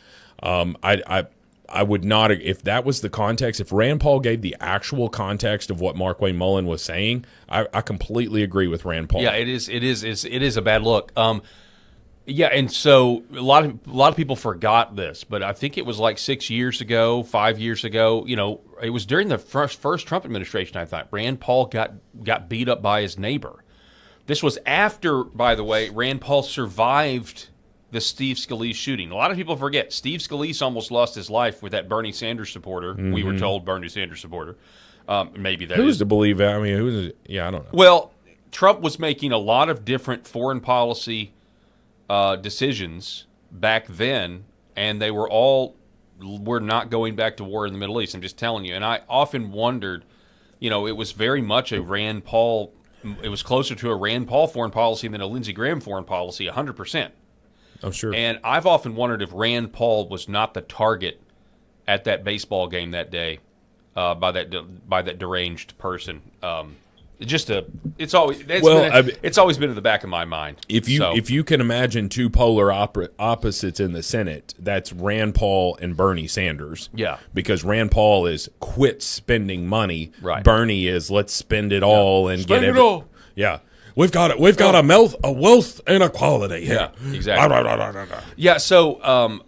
C: I would not, if that was the context, if Rand Paul gave the actual context of what Mark Wayne Mullen was saying, I completely agree with Rand Paul.
A: Yeah, it is a bad look. Yeah, and so a lot of people forgot this, but I think it was like 5 years ago, it was during the first Trump administration, I thought, Rand Paul got beat up by his neighbor. This was after, by the way, Rand Paul survived the Steve Scalise shooting. A lot of people forget Steve Scalise almost lost his life with that Bernie Sanders supporter. We were told Bernie Sanders supporter. Maybe that
C: Who's
A: is
C: to believe that? I mean, who's? Yeah, I don't know.
A: Well, Trump was making a lot of different foreign policy decisions back then, and they were all, we're not going back to war in the Middle East. I'm just telling you. And I often wondered, it was very much a Rand Paul, it was closer to a Rand Paul foreign policy than a Lindsey Graham foreign policy, 100%.
C: Oh, sure.
A: And I've often wondered if Rand Paul was not the target at that baseball game that day by that deranged person. It's always been in the back of my mind.
C: If you can imagine two polar opposites in the Senate, that's Rand Paul and Bernie Sanders.
A: Yeah.
C: Because Rand Paul is quit spending money.
A: Right.
C: Bernie is let's spend it all and
A: Spend
C: get
A: it all.
C: Yeah. We've got a wealth inequality here.
A: Yeah, exactly. Yeah, so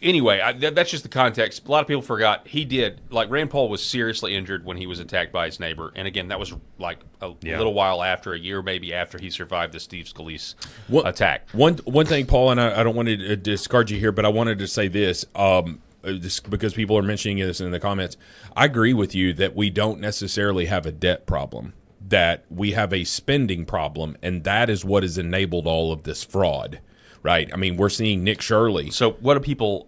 A: anyway, that's just the context. A lot of people forgot Rand Paul was seriously injured when he was attacked by his neighbor. And again, that was like a little while after, a year maybe after he survived the Steve Scalise attack.
C: One thing, Paul, and I don't want to discard you here, but I wanted to say this, because people are mentioning this in the comments. I agree with you that we don't necessarily have a debt problem, that we have a spending problem, and that is what has enabled all of this fraud, right? I mean, we're seeing Nick Shirley.
A: So what do people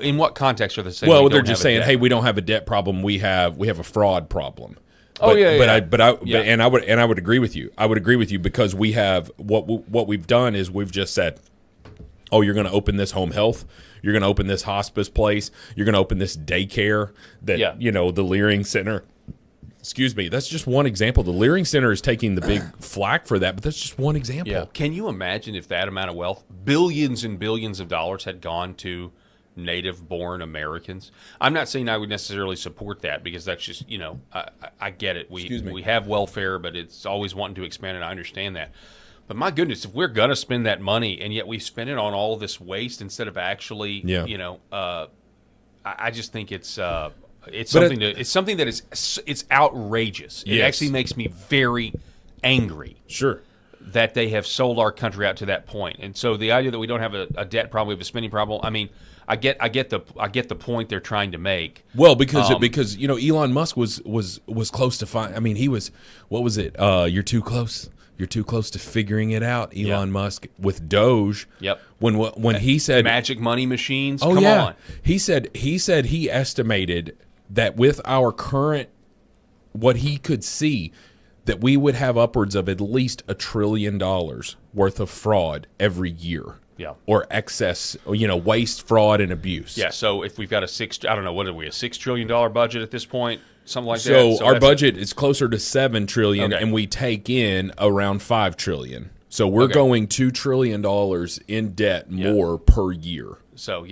A: in what context are they saying?
C: Well, they're just saying, "Hey, we don't have a debt problem. We have a fraud problem."
A: I
C: would agree with you. I would agree with you because we have what we've done is we've just said, "Oh, you're going to open this home health. You're going to open this hospice place. You're going to open this daycare that the Leering Center." Excuse me. That's just one example. The Leering Center is taking the big flack for that, but that's just one example.
A: Yeah. Can you imagine if that amount of wealth, billions and billions of dollars, had gone to native-born Americans? I'm not saying I would necessarily support that because that's just, I get it. We have welfare, but it's always wanting to expand it. I understand that. But my goodness, if we're going to spend that money and yet we spend it on all of this waste instead of actually, I just think it's something that is outrageous. It actually makes me very angry.
C: Sure.
A: That they have sold our country out to that point. And so the idea that we don't have a debt problem, we have a spending problem. I mean, I get the point they're trying to make.
C: Well, because Elon Musk was close to find. I mean, he was. What was it? You're too close. You're too close to figuring it out, Elon Musk, with Doge.
A: Yep.
C: When he said
A: magic money machines.
C: Oh,
A: come on.
C: He said he estimated that with our current, what he could see, that we would have upwards of at least $1 trillion worth of fraud every year.
A: Yeah.
C: Or excess, waste, fraud, and abuse.
A: Yeah. So if we've got a $6 trillion budget at this point, something like that.
C: So our budget is closer to $7 trillion, and we take in around $5 trillion. So we're going $2 trillion in debt more per year.
A: So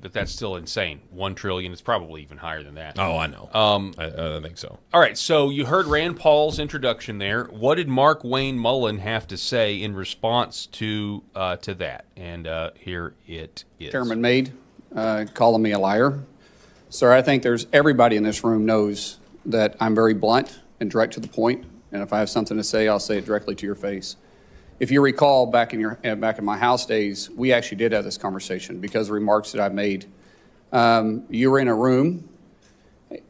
A: but that's still insane. $1 trillion is probably even higher than that.
C: Oh, I know. I think so.
A: All right. So you heard Rand Paul's introduction there. What did Mark Wayne Mullen have to say in response to that? And here it is.
F: Chairman Meade, calling me a liar. Sir, I think everybody in this room knows that I'm very blunt and direct to the point. And if I have something to say, I'll say it directly to your face. If you recall, back in my House days, we actually did have this conversation because of the remarks that I made. You were in a room.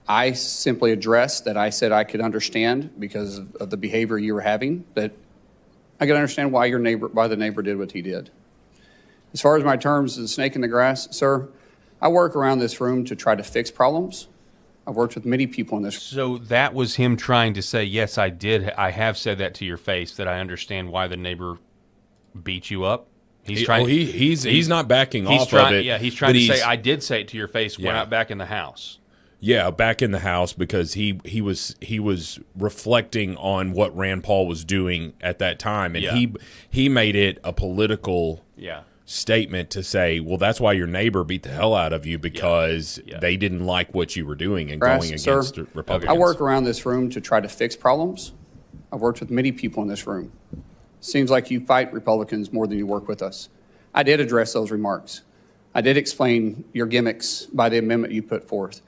F: I simply addressed that I said I could understand because of the behavior you were having, that I could understand why the neighbor did what he did. As far as my terms of the snake in the grass, sir, I work around this room to try to fix problems. I've worked with many people in this.
A: So that was him trying to say, yes, I did. I have said that to your face, that I understand why the neighbor beat you up.
C: He's not backing off of it.
A: Yeah, he's trying to say, I did say it to your face. We're not back in the house.
C: Yeah, back in the house because he was reflecting on what Rand Paul was doing at that time, and he made it a political statement to say, well, that's why your neighbor beat the hell out of you because they didn't like what you were doing and going against Republicans.
F: I work around this room to try to fix problems. I've worked with many people in this room. Seems like you fight Republicans more than you work with us. I did address those remarks. I did explain your gimmicks by the amendment you put forth.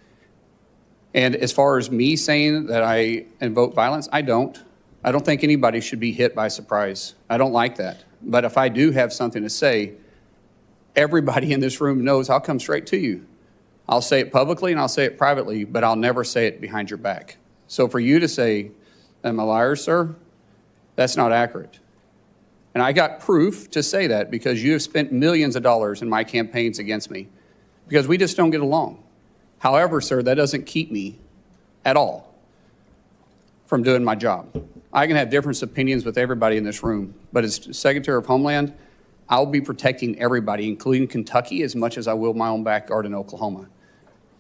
F: And as far as me saying that I invoke violence, I don't. I don't think anybody should be hit by surprise. I don't like that. But if I do have something to say, everybody in this room knows I'll come straight to you. I'll say it publicly and I'll say it privately, but I'll never say it behind your back. So for you to say, am I a liar, sir? That's not accurate. And I got proof to say that because you have spent millions of dollars in my campaigns against me because we just don't get along. However, sir, that doesn't keep me at all from doing my job. I can have different opinions with everybody in this room, but as Secretary of Homeland, I'll be protecting everybody, including Kentucky, as much as I will my own backyard in Oklahoma.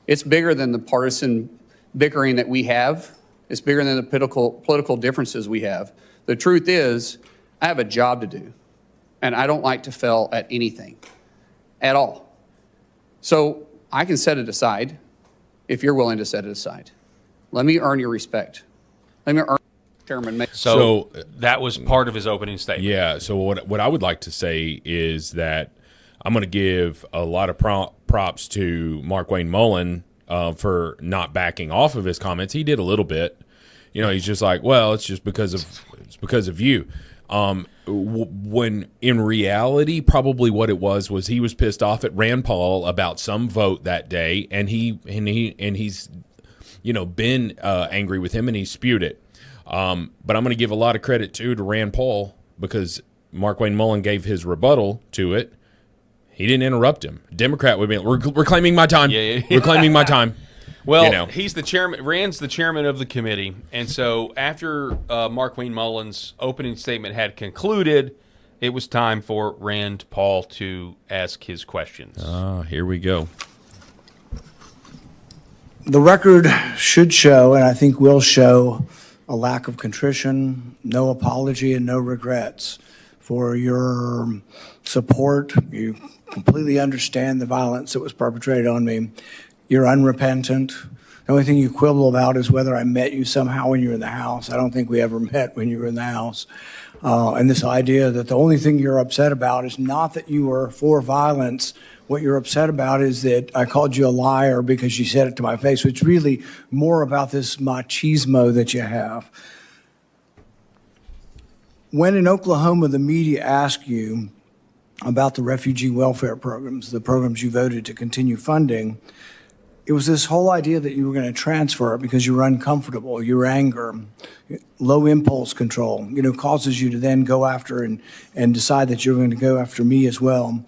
F: It's bigger than the partisan bickering that we have. It's bigger than the political differences we have. The truth is, I have a job to do, and I don't like to fail at anything, at all. So I can set it aside if you're willing to set it aside. Let me earn your respect. Let me earn Chairman.
A: So that was part of his opening statement.
C: Yeah. So what I would like to say is that I'm going to give a lot of props to Mark Wayne Mullen for not backing off of his comments. He did a little bit. You know, he's just like, well, it's because of you. When in reality, probably what it was he was pissed off at Rand Paul about some vote that day, and he's been angry with him, and he spewed it. But I'm going to give a lot of credit to Rand Paul because Mark Wayne Mullen gave his rebuttal to it. He didn't interrupt him. Democrat would be, we're claiming my time.
A: Yeah.
C: We're claiming my time.
A: Well, he's the chairman. Rand's the chairman of the committee, and so after Mark Wayne Mullen's opening statement had concluded, it was time for Rand Paul to ask his questions.
C: Here we go.
B: The record should show, and I think will show, a lack of contrition, no apology, and no regrets for your support. You completely understand the violence that was perpetrated on me. You're unrepentant. The only thing you quibble about is whether I met you somehow when you were in the house. I don't think we ever met when you were in the house. And this idea that the only thing you're upset about is not that you were for violence. What you're upset about is that I called you a liar because you said it to my face. So it's really more about this machismo that you have. When in Oklahoma, the media asked you about the refugee welfare programs, the programs you voted to continue funding, it was this whole idea that you were going to transfer it because you were uncomfortable, your anger, low impulse control, causes you to then go after and decide that you're going to go after me as well.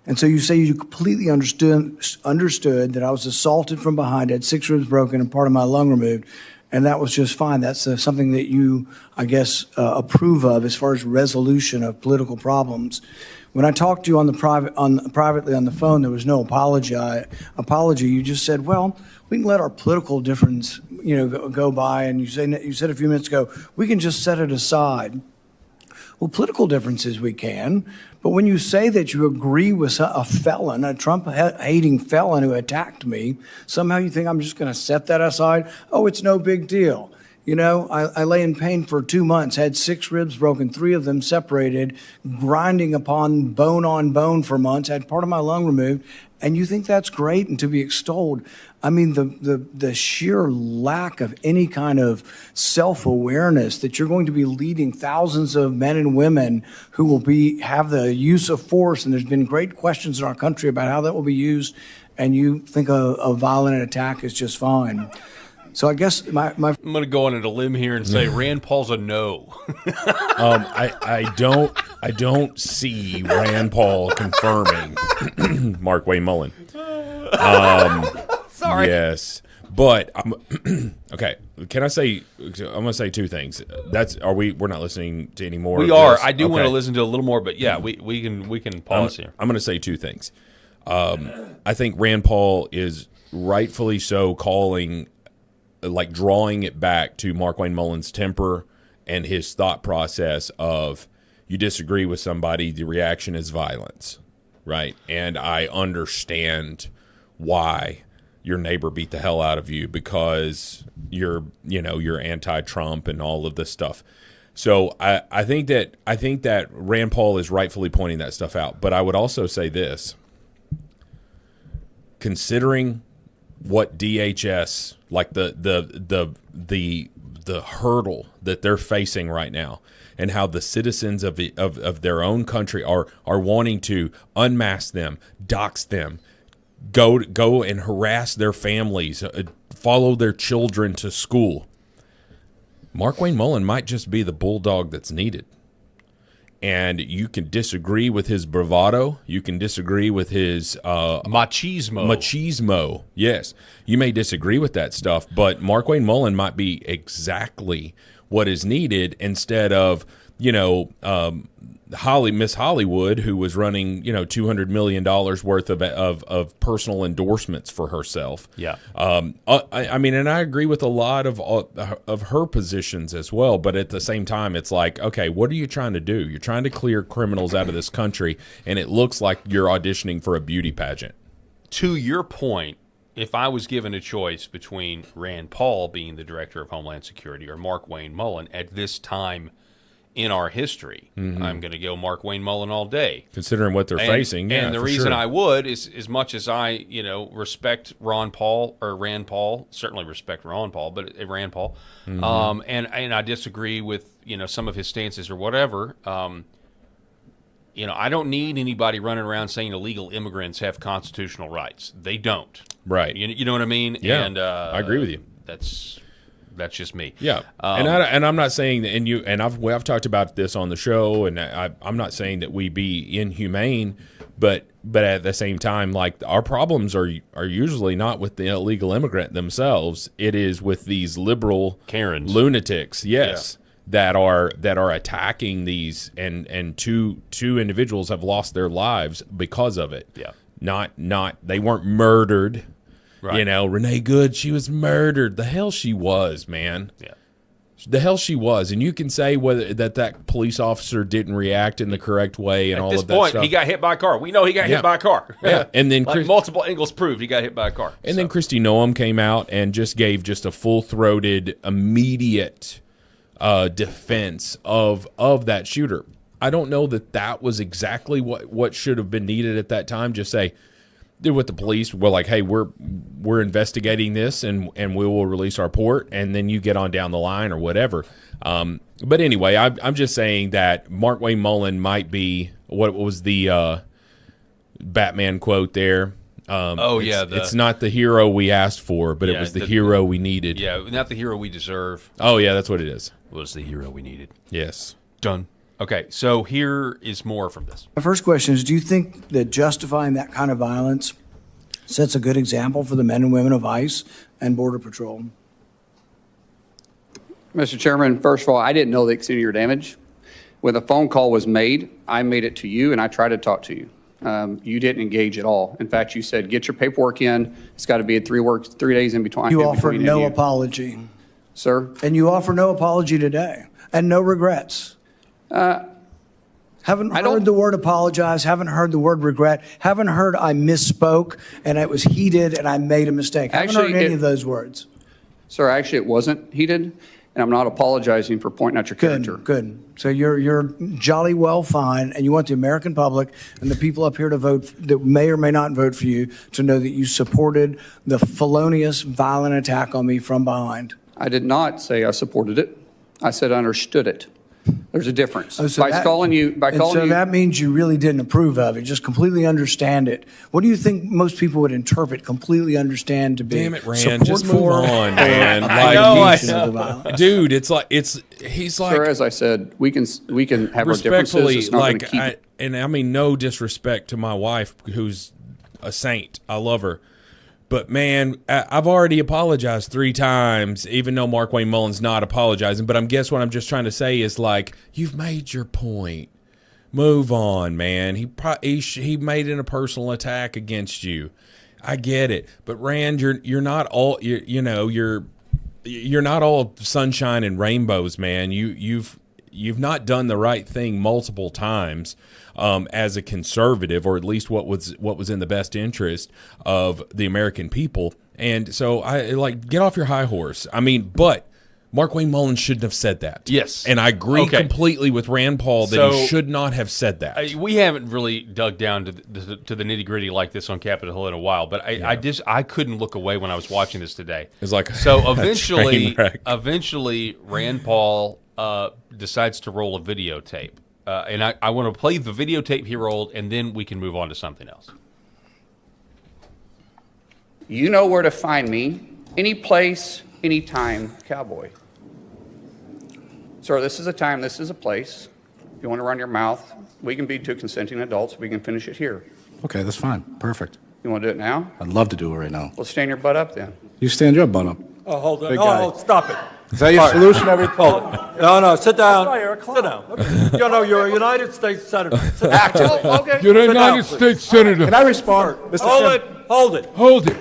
B: And so you say you completely understood that I was assaulted from behind, had 6 ribs broken and part of my lung removed, and that was just fine. That's something that you, I guess, approve of as far as resolution of political problems. When I talked to you privately on the phone, there was no apology. You just said, well, we can let our political difference, go by. And you said a few minutes ago, we can just set it aside. Well, political differences we can, but when you say that you agree with a felon, a Trump-hating felon who attacked me, somehow you think I'm just going to set that aside? Oh, it's no big deal. I lay in pain for 2 months, had 6 ribs broken, 3 of them separated, grinding upon bone for months, had part of my lung removed, and you think that's great and to be extolled. I mean, the sheer lack of any kind of self-awareness that you're going to be leading thousands of men and women who will have the use of force, and there's been great questions in our country about how that will be used, and you think a violent attack is just fine. So I guess my
A: I'm going to go on a limb here and say Rand Paul's a no.
C: I don't see Rand Paul confirming Mark Wayne Mullen.
A: Sorry.
C: Yes, but okay. Can I say? I'm going to say 2 things. We're not listening to any more.
A: We
C: of
A: are.
C: this?
A: I do want to
C: Okay.
A: listen to a little more, but yeah, we can pause here.
C: I'm going to say 2 things. I think Rand Paul is rightfully so drawing it back to Mark Wayne Mullen's temper and his thought process of you disagree with somebody, the reaction is violence, right? And I understand why your neighbor beat the hell out of you because you're anti-Trump and all of this stuff. So I think that Rand Paul is rightfully pointing that stuff out. But I would also say this, considering what DHS, like the hurdle that they're facing right now, and how the citizens of their own country are wanting to unmask them, dox them, go and harass their families, follow their children to school. Mark-Wayne Mullen might just be the bulldog that's needed. And you can disagree with his bravado. You can disagree with his machismo. Yes, you may disagree with that stuff, but Mark-Wayne Mullen might be exactly what is needed, instead of, Miss Hollywood, who was running, $200 million worth of personal endorsements for herself.
A: Yeah.
C: I mean, and I agree with a lot of her positions as well. But at the same time, it's like, okay, what are you trying to do? You're trying to clear criminals out of this country, and it looks like you're auditioning for a beauty pageant.
A: To your point, if I was given a choice between Rand Paul being the director of Homeland Security or Mark-Wayne Mullen at this time in our history, I'm going to go Mark-Wayne Mullen all day.
C: Considering what they're facing, yeah,
A: and the reason I would is, as much as I, respect Rand Paul, certainly respect Ron Paul, but Rand Paul, and I disagree with, some of his stances or whatever. I don't need anybody running around saying illegal immigrants have constitutional rights. They don't.
C: Right.
A: You know what I mean?
C: Yeah,
A: and
C: I agree with you.
A: That's just me.
C: Yeah, and I'm not saying that, and I've talked about this on the show, and I'm not saying that we be inhumane, but at the same time, like, our problems are usually not with the illegal immigrant themselves. It is with these liberal
A: Karens,
C: lunatics, yes, that are attacking these, and two individuals have lost their lives because of it.
A: Yeah,
C: not they weren't murdered.
A: Right.
C: Renee Good, she was murdered. The hell she was, man.
A: Yeah.
C: The hell she was. And you can say whether that police officer didn't react in the correct way and all of that stuff. At this point,
A: he got hit by a car. We know he got hit by a car.
C: Yeah. And then
A: multiple angles proved he got hit by a car.
C: And then Kristi Noem came out and just gave just a full-throated, immediate defense of that shooter. I don't know that was exactly what should have been needed at that time. Just say, with the police, we're like, hey, we're investigating this, and we will release our report, and then you get on down the line or whatever. But anyway, I'm just saying that Mark-Wayne Mullen might be, what was the Batman quote there? It's not the hero we asked for, but it was the hero we needed.
A: Yeah, not the hero we deserve.
C: Oh yeah, that's what it is.
A: It was the hero we needed.
C: Yes.
A: Done. Okay, so here is more from this.
B: My first question is, do you think that justifying that kind of violence sets a good example for the men and women of ICE and Border Patrol?
F: Mr. Chairman, first of all, I didn't know the extent of your damage. When the phone call was made, I made it to you, and I tried to talk to you. You didn't engage at all. In fact, you said, get your paperwork in. It's got to be 3 days in between.
B: You offered no apology.
F: Sir?
B: And you offer no apology today, and no regrets. Haven't heard the word apologize, haven't heard the word regret, haven't heard I misspoke and it was heated and I made a mistake. Haven't heard any of those words.
F: Sir, actually, it wasn't heated, and I'm not apologizing for pointing out your character.
B: Good. So you're jolly well fine, and you want the American public and the people up here to vote, that may or may not vote for you, to know that you supported the felonious, violent attack on me from behind.
F: I did not say I supported it. I said I understood it. There's a difference.
B: So that means you really didn't approve of it, just completely understand it. What do you think most people would interpret completely understand to be?
C: Damn it, Rand, just move on, man. Dude, he's like.
F: Sir, as I said, we can have our differences. It's not going to keep it.
C: And I mean no disrespect to my wife, who's a saint. I love her. But, man, I've already apologized 3 times, even though Mark-Wayne Mullen's not apologizing. But guess what I'm just trying to say is, like, you've made your point. Move on, man. He made it a personal attack against you. I get it. But, Rand, you're not all, you're not all sunshine and rainbows, man. You've not done the right thing multiple times. As a conservative, or at least what was in the best interest of the American people. And so I get off your high horse. I mean, but Mark Wayne Mullin shouldn't have said that.
A: Yes.
C: And I agree
A: Okay.
C: completely with Rand Paul that
A: So-
C: he should not have said that.
A: We haven't really dug down to the nitty gritty like this on Capitol Hill in a while, but I couldn't look away when I was watching this today.
C: It's like
A: so
C: a train wreck.
A: eventually Rand Paul decides to roll a videotape, and I want to play the videotape he rolled, and then we can move on to something else.
F: You know where to find me, any place, anytime, cowboy. Sir, this is a time, this is a place. If you want to run your mouth, we can be two consenting adults. We can finish it here.
G: Okay, that's fine. Perfect.
F: You want to do it now?
G: I'd love to do it right now.
F: Well, stand your butt up then.
G: You stand your butt up.
H: Oh, hold on.
G: Big
H: Oh,
G: guy.
H: oh, stop it.
G: Is that your solution?
H: Hold it. No, sit down. Sit down. Okay. You know, you're a United States Senator. Sit down.
F: Oh, okay.
I: You're a
H: Sit down,
I: United
H: please.
I: States Senator.
G: Can I respond? Mr.
H: Hold
G: Chairman?
H: it. Hold it.
I: Hold it.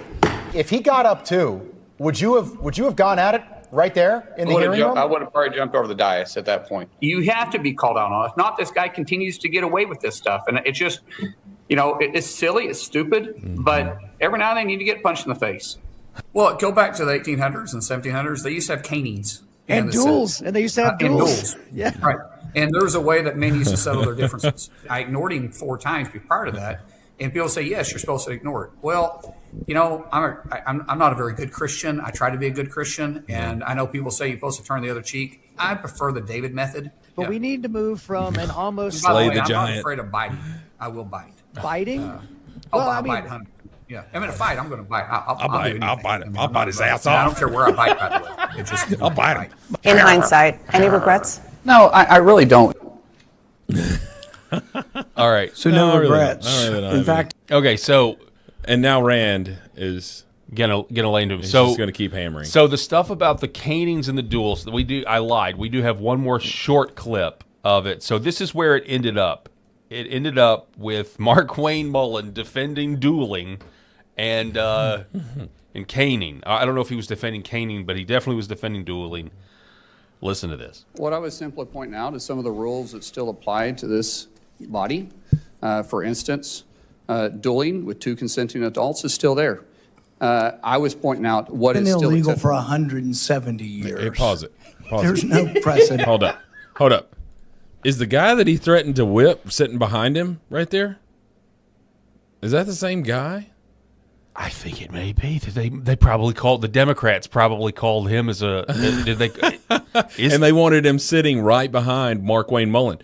J: If he got up too, would you have gone at it right there in the hearing room?
F: I would have probably jumped over the dais at that point. You have to be called out on it. If not, this guy continues to get away with this stuff. And it's just, it's silly, it's stupid, but every now and then you need to get punched in the face. Well, go back to the 1800s and 1700s. They used to have canings.
B: And duels. And they used to have duels.
F: Yeah. Right. And there's a way that men used to settle their differences. I ignored him 4 times prior to that. And people say, yes, you're supposed to ignore it. Well, I'm not a very good Christian. I try to be a good Christian. And I know people say you're supposed to turn the other cheek. I prefer the David method.
K: But we need to move from an almost
F: By the
C: Slay
F: way,
C: the
F: I'm
C: giant.
F: not afraid of biting. I will bite.
K: biting.
F: I'll bite 100. Yeah. I'm in a fight. I'm going to bite. I'll
C: bite.
F: do anything.
C: I'll bite him.
F: I mean,
C: I'll
F: I'm
C: bite
F: not
C: his
F: afraid.
C: ass
F: I
C: off.
F: don't care where I bite, by the way. It's just,
C: I'll bite him.
L: In hindsight, any regrets?
F: No, I really don't.
A: All right.
B: So
C: No,
B: no
C: I really
B: regrets.
C: don't. I really don't
B: In
C: have
B: fact,
A: Okay, so
C: And now Rand is
A: gonna lay into him.
C: he's
A: So
C: just going to keep hammering.
A: So the stuff about the canings and the duels that I lied. We do have one more short clip of it. So this is where it ended up. It ended up with Mark Wayne Mullin defending dueling and caning. I don't know if he was defending caning, but he definitely was defending dueling. Listen to this.
F: What I was simply pointing out is some of the rules that still apply to this body. For instance, dueling with 2 consenting adults is still there. I was pointing out what
B: been
F: is still
B: illegal
F: acceptable.
B: for 170 years.
C: Hey, pause it. Pause
B: There's
C: it.
B: no precedent.
C: Hold up. Hold up. Is the guy that he threatened to whip sitting behind him right there? Is that the same guy?
A: I think it may be. They probably called the Democrats probably called him as a. Did they?
C: And they wanted him sitting right behind Mark Wayne Mullin.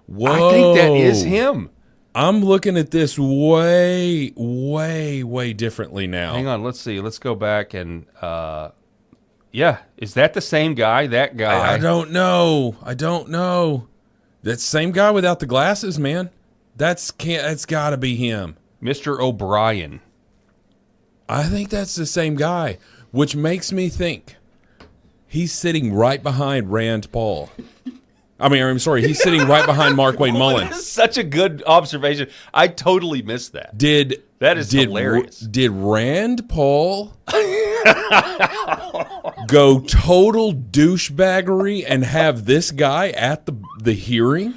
C: Whoa.
A: I think that is him.
C: I'm looking at this way, way, way differently now.
A: Hang on. Let's see. Let's go back and. Yeah, is that the same guy? That guy?
C: I don't know. I don't know. That same guy without the glasses, man. That's got to be him.
A: Mr. O'Brien.
C: I think that's the same guy, which makes me think he's sitting right behind Rand Paul. I'm sorry, he's sitting right behind Mark Wayne Mullin.
A: This is such a good observation. I totally missed that. That is hilarious.
C: Did Rand Paul go total douchebaggery and have this guy at the hearing?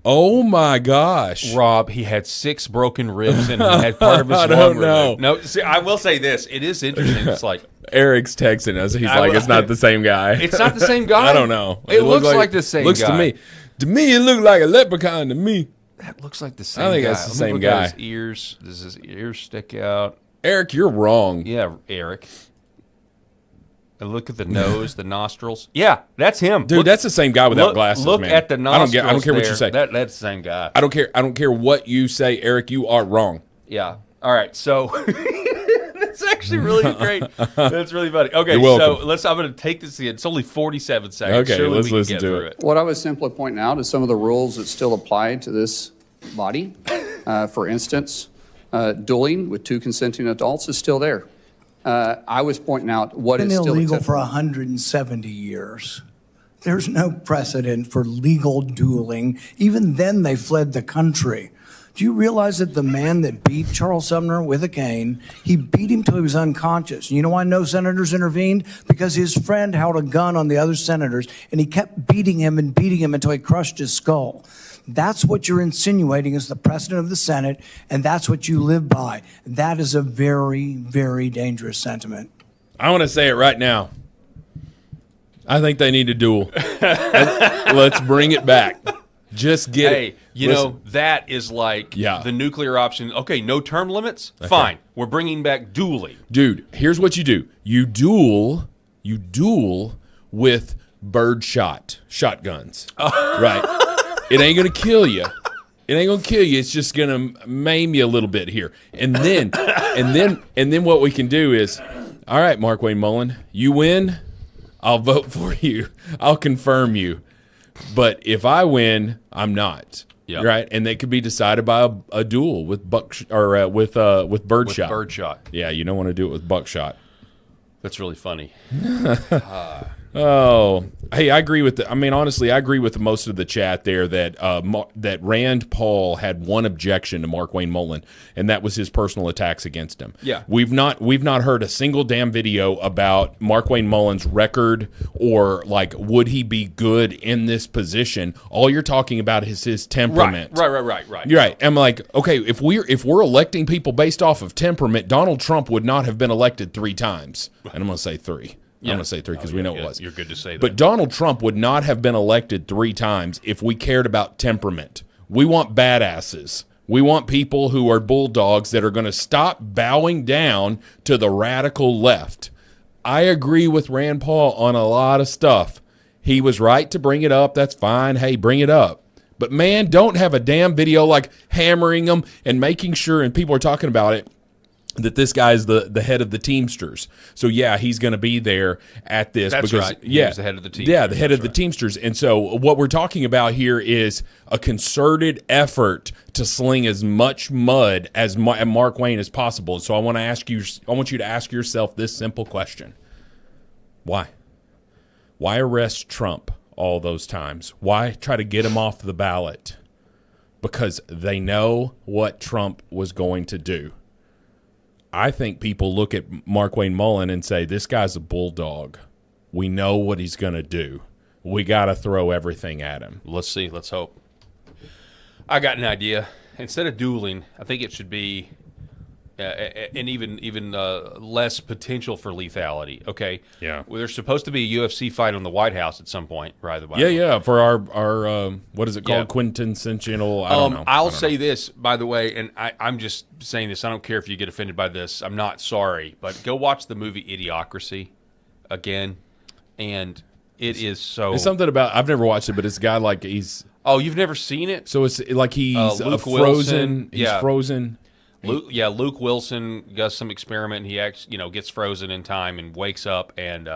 C: Oh my gosh,
A: Rob, he had 6 broken ribs and he had part of his
C: I
A: lung
C: don't know.
A: removed. No, see, I will say this. It is interesting. It's like
C: Eric's texting us. He's
A: I
C: like,
A: will-
C: it's not the same guy.
A: It's not the same guy?
C: I don't know.
A: It looks like the same
C: looks
A: guy.
C: to me. To me, it looked like a leprechaun to me.
A: that looks like the same guy.
C: I think that's the
A: Let me
C: same
A: look at
C: guy.
A: His ears. Does his ears stick out?
C: Eric, you're wrong.
A: Yeah, Eric. And look at the nose, the nostrils. Yeah, that's him.
C: Dude, that's the same guy without glasses,
A: look
C: man.
A: at the nostrils.
C: I don't care what you
A: there.
C: say.
A: That's the same guy.
C: I don't care. I don't care what you say, Eric. You are wrong.
A: Yeah. All right. So that's actually really great. That's really funny. Okay.
C: You're welcome.
A: So I'm going to take this in. It's only 47 seconds.
C: Okay,
A: Surely
C: let's
A: we can
C: listen
A: get
C: to
A: through
C: it.
F: What I was simply pointing out is some of the rules that still apply to this body. For instance, dueling with 2 consenting adults is still there. I was pointing out what
B: been
F: is still
B: illegal
F: acceptable.
B: for 170 years. There's no precedent for legal dueling. Even then, they fled the country. Do you realize that the man that beat Charles Sumner with a cane, he beat him till he was unconscious? You know why no senators intervened? Because his friend held a gun on the other senators, and he kept beating him until he crushed his skull. That's what you're insinuating is the precedent of the Senate, and that's what you live by. That is a very, very dangerous sentiment.
C: I want to say it right now. I think they need a duel. Let's bring it back. Just get it.
A: Hey, that is like the nuclear option. Okay, no term limits? Okay. Fine. We're bringing back dueling.
C: Dude, here's what you do. You duel with shotguns. Right. It ain't going to kill you. It's just going to maim you a little bit here. And then what we can do is, all right, Mark Wayne Mullen, you win, I'll vote for you. I'll confirm you. But if I win, I'm not. Yep. Right? And they could be decided by a duel with birdshot. With
A: birdshot.
C: Yeah, you don't want to do it with buckshot.
A: That's really funny.
C: Oh, hey, I agree with honestly, I agree with most of the chat there that that Rand Paul had one objection to Mark Wayne Mullen, and that was his personal attacks against him.
A: Yeah.
C: We've not heard a single damn video about Mark Wayne Mullen's record or like would he be good in this position. All you're talking about is his temperament.
A: Right.
C: You're right. I'm like, okay, if we're electing people based off of temperament, Donald Trump would not have been elected 3 times. And I'm going to say 3. Yeah. I'm going to say 3 because we know it was.
A: You're good to say that.
C: But Donald Trump would not have been elected 3 times if we cared about temperament. We want badasses. We want people who are bulldogs that are going to stop bowing down to the radical left. I agree with Rand Paul on a lot of stuff. He was right to bring it up. That's fine. Hey, bring it up. But, man, don't have a damn video like hammering them and making sure, and people are talking about it, that this guy's the head of the Teamsters. So, yeah, he's going to be there at this.
A: That's
C: because,
A: right.
C: Yeah,
A: he's the head of the Teamsters.
C: Yeah, the head of the Teamsters. And so what we're talking about here is a concerted effort to sling as much mud as Mark Wayne as possible. So I want you to ask yourself this simple question. Why? Why arrest Trump all those times? Why try to get him off the ballot? Because they know what Trump was going to do. I think people look at Mark Wayne Mullen and say, this guy's a bulldog. We know what he's going to do. We got to throw everything at him.
A: Let's see. Let's hope. I got an idea. Instead of dueling, I think it should be and even less potential for lethality. Okay.
C: Yeah.
A: Well, there's supposed to be a UFC fight on the White House at some point, right?
C: Yeah. For our what is it called? Quintessential. I don't know.
A: I'll say this, by the way, and I'm just saying this. I don't care if you get offended by this. I'm not sorry, but go watch the movie Idiocracy again, and it is so.
C: It's something about I've never watched it, but it's a guy like he's.
A: Oh, you've never seen it?
C: So it's like he's
A: Luke
C: frozen.
A: Wilson.
C: He's frozen.
A: Luke Wilson does some experiment. And he gets frozen in time and wakes up, and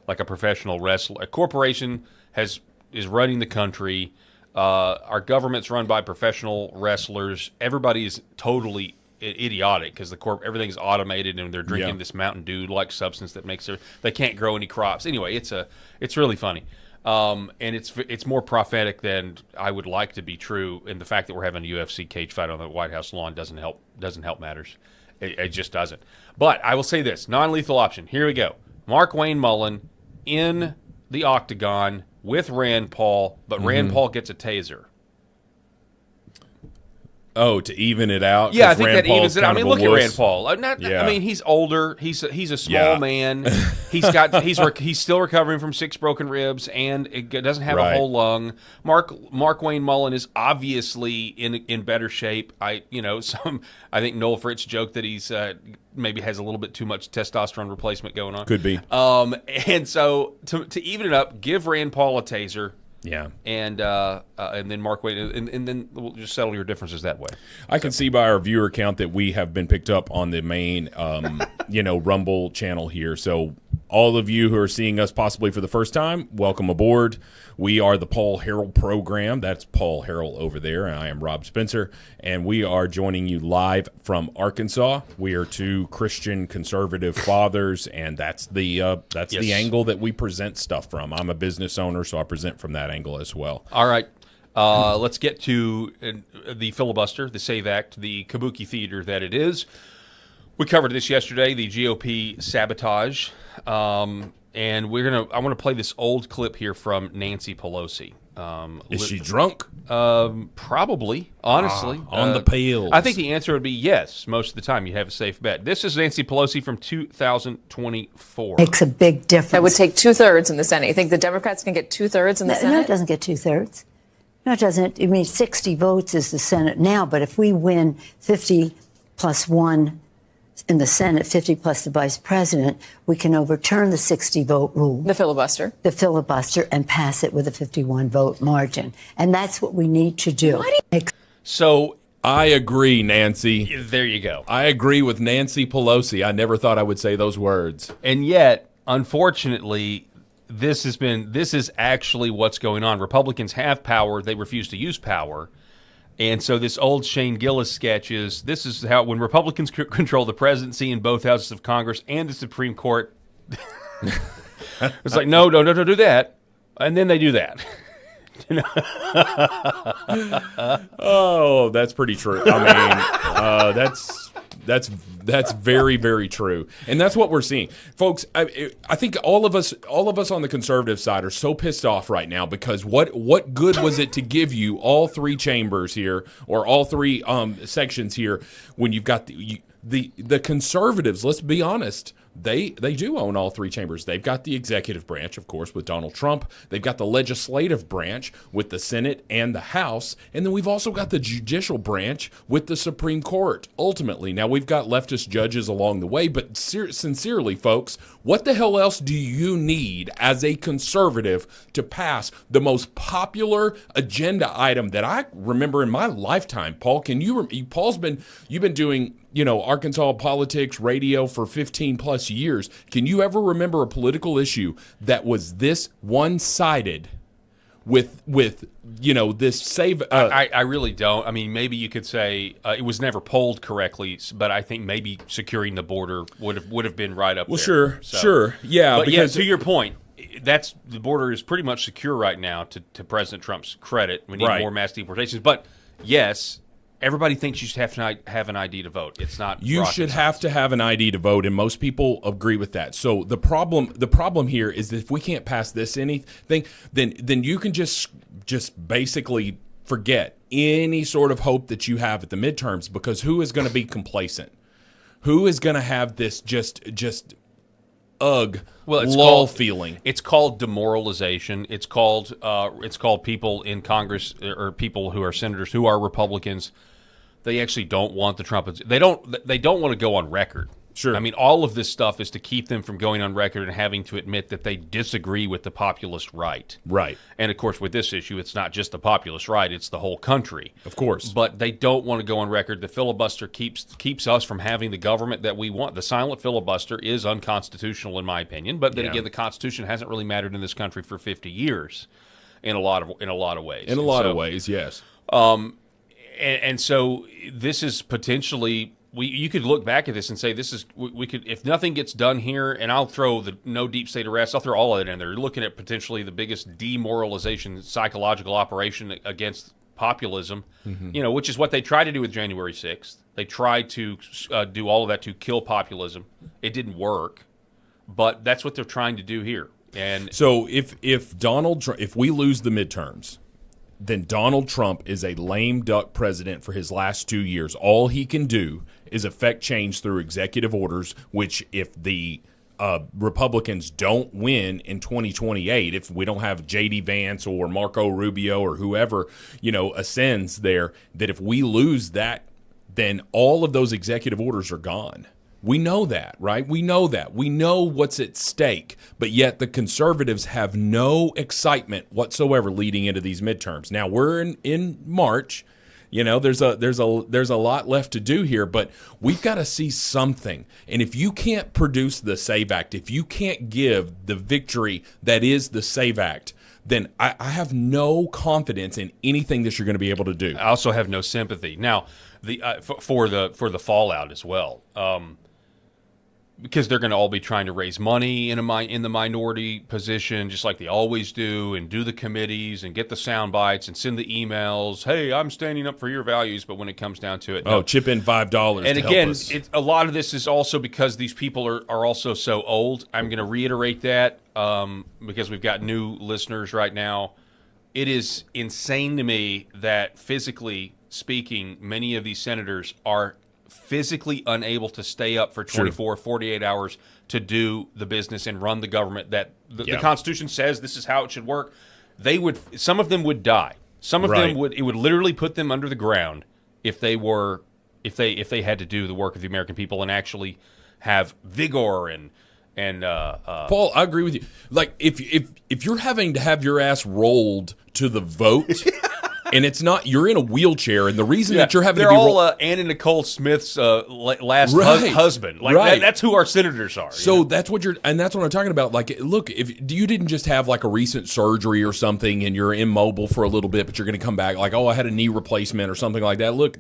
A: like a professional wrestler, a corporation is running the country. Our government's run by professional wrestlers. Everybody is totally idiotic because everything's automated, and they're drinking this Mountain Dew like substance that makes they can't grow any crops. Anyway, it's really funny. And it's more prophetic than I would like to be true. And the fact that we're having a UFC cage fight on the White House lawn doesn't help matters. It just doesn't. But I will say this: non-lethal option. Here we go. Mark Wayne Mullen in the octagon with Rand Paul, but Rand Paul gets a taser.
C: Oh, to even it out?
A: Yeah, I think that evens it out. I mean, look at Rand Paul. I mean, he's older. He's a small man. He's still recovering from 6 broken ribs, and it doesn't have a whole lung. Mark Wayne Mullen is obviously in better shape. I think Noel Fritz joked that he's maybe has a little bit too much testosterone replacement going on.
C: Could be.
A: And so to even it up, give Rand Paul a taser.
C: Yeah,
A: and then Mark Wayne, and then we'll just settle your differences that way.
C: I can see by our viewer count that we have been picked up on the main, Rumble channel here. So all of you who are seeing us possibly for the first time, welcome aboard. We are the Paul Harrell program. That's Paul Harrell over there, and I am Rob Spencer, and we are joining you live from Arkansas. We are 2 Christian conservative fathers, and that's the angle that we present stuff from. I'm a business owner, so I present from that angle as well.
A: All right. Let's get to the filibuster, the SAVE Act, the kabuki theater that it is. We covered this yesterday, the GOP sabotage. And I want to play this old clip here from Nancy Pelosi.
C: Is she drunk?
A: Probably, honestly.
C: On the pills.
A: I think the answer would be yes. Most of the time, you have a safe bet. This is Nancy Pelosi from 2024.
I: Makes a big difference.
L: That would take 2/3 in the Senate. You think the Democrats can get 2/3 in the Senate?
I: No, it doesn't get 2/3. No, it doesn't. I mean, 60 votes is the Senate now, but if we win 50 plus 1 in the Senate, 50 plus the vice president, we can overturn the 60-vote rule.
L: The filibuster.
I: The filibuster and pass it with a 51-vote margin. And that's what we need to do.
A: So
C: I agree, Nancy.
A: there you go.
C: I agree with Nancy Pelosi. I never thought I would say those words.
A: And yet, unfortunately, this is actually what's going on. Republicans have power. They refuse to use power. And so this old Shane Gillis sketch is, this is how, when Republicans control the presidency in both houses of Congress and the Supreme Court, it's like, no, don't do that. And then they do that.
C: Oh, that's pretty true. I mean, that's very, very true, and that's what we're seeing, folks. I think all of us on the conservative side are so pissed off right now because what good was it to give you all three chambers here or all three sections here when you've got the conservatives? Let's be honest. They do own all three chambers. They've got the executive branch, of course, with Donald Trump. They've got the legislative branch with the Senate and the House. And then we've also got the judicial branch with the Supreme Court, ultimately. Now, we've got leftist judges along the way, but sincerely, folks, what the hell else do you need as a conservative to pass the most popular agenda item that I remember in my lifetime? Paul, you've been doing Arkansas politics radio for 15 plus years. Can you ever remember a political issue that was this one-sided with this save?
A: I really don't. I mean, maybe you could say it was never polled correctly, but I think maybe securing the border would have been right up there.
C: Sure. Yeah.
A: But because to your point, the border is pretty much secure right now to President Trump's credit. We need more mass deportations. But yes, everybody thinks you should have to have an ID to vote. It's not.
C: You should have to have an ID to vote, and most people agree with that. So the problem here is that if we can't pass this anything, then you can just basically forget any sort of hope that you have at the midterms, because who is going to be complacent? Who is going to have this just feeling?
A: It's called demoralization. It's called people in Congress or people who are senators who are Republicans. They actually don't want the Trump. They don't want to go on record.
C: Sure.
A: I mean, all of this stuff is to keep them from going on record and having to admit that they disagree with the populist right.
C: Right.
A: And of course, with this issue, it's not just the populist right; it's the whole country.
C: Of course.
A: But they don't want to go on record. The filibuster keeps us from having the government that we want. The silent filibuster is unconstitutional, in my opinion. But then again, the Constitution hasn't really mattered in this country for 50 years, in a lot of ways.
C: In a lot of ways, yes.
A: And so this is potentially, you could look back at this and say we could, if nothing gets done here, and I'll throw the no deep state arrest, I'll throw all of it in there. You're looking at potentially the biggest demoralization psychological operation against populism, which is what they tried to do with January 6th. They tried to do all of that to kill populism. It didn't work, but that's what they're trying to do here. And
C: so if we lose the midterms, then Donald Trump is a lame duck president for his last 2 years. All he can do is affect change through executive orders, which if the Republicans don't win in 2028, if we don't have J.D. Vance or Marco Rubio or whoever, ascends there, that if we lose that, then all of those executive orders are gone. We know that, right? We know that. We know what's at stake, but yet the conservatives have no excitement whatsoever leading into these midterms. Now we're in March. There's a lot left to do here, but we've got to see something. And if you can't produce the SAVE Act, if you can't give the victory that is the SAVE Act, then I have no confidence in anything that you're going to be able to do.
A: I also have no sympathy now for the fallout as well. Because they're going to all be trying to raise money in the minority position, just like they always do, and do the committees and get the sound bites and send the emails. Hey, I'm standing up for your values, but when it comes down to it, no.
C: Chip in $5.
A: And
C: to
A: again,
C: help us.
A: A lot of this is also because these people are also so old. I'm going to reiterate that because we've got new listeners right now. it is insane to me that physically speaking, many of these senators are physically unable to stay up for 24, 48 hours to do the business and run the government that the Constitution says this is how it should work. Some of them would die. Some of them it would literally put them under the ground if they had to do the work of the American people and actually have vigor and
C: Paul, I agree with you. Like if you're having to have your ass rolled to the vote and it's not, you're in a wheelchair, and the reason that you're having to be
A: all Anna Nicole Smith's last husband. Like that's who our senators are.
C: So that's what that's what I'm talking about. Like, look, if you didn't just have like a recent surgery or something, and you're immobile for a little bit, but you're going to come back, like, oh, I had a knee replacement or something like that. Look,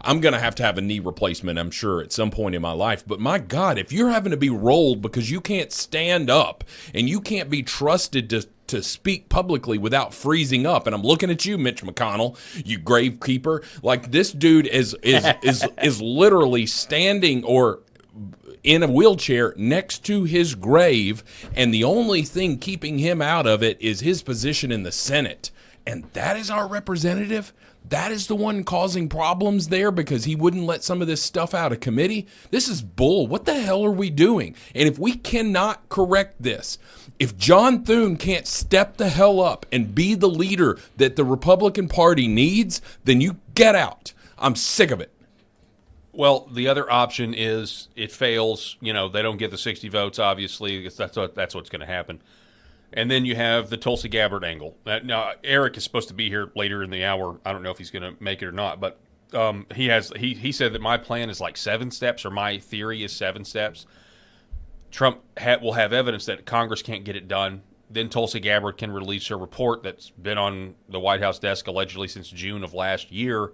C: I'm going to have a knee replacement, I'm sure, at some point in my life. But my God, if you're having to be rolled because you can't stand up and you can't be trusted to speak publicly without freezing up, and I'm looking at you, Mitch McConnell, you gravekeeper. Like, this dude is literally standing or in a wheelchair next to his grave, and the only thing keeping him out of it is his position in the Senate. And that is our representative? That is the one causing problems there because he wouldn't let some of this stuff out of committee? This is bull. What the hell are we doing? And if we cannot correct this, if John Thune can't step the hell up and be the leader that the Republican Party needs, then you get out. I'm sick of it.
A: Well, the other option is it fails. They don't get the 60 votes, obviously. That's what's going to happen. And then you have the Tulsi Gabbard angle. Now, Eric is supposed to be here later in the hour. I don't know if he's going to make it or not, but he said that my plan is like 7 steps, or my theory is 7 steps. Trump will have evidence that Congress can't get it done. Then Tulsi Gabbard can release her report that's been on the White House desk allegedly since June of last year,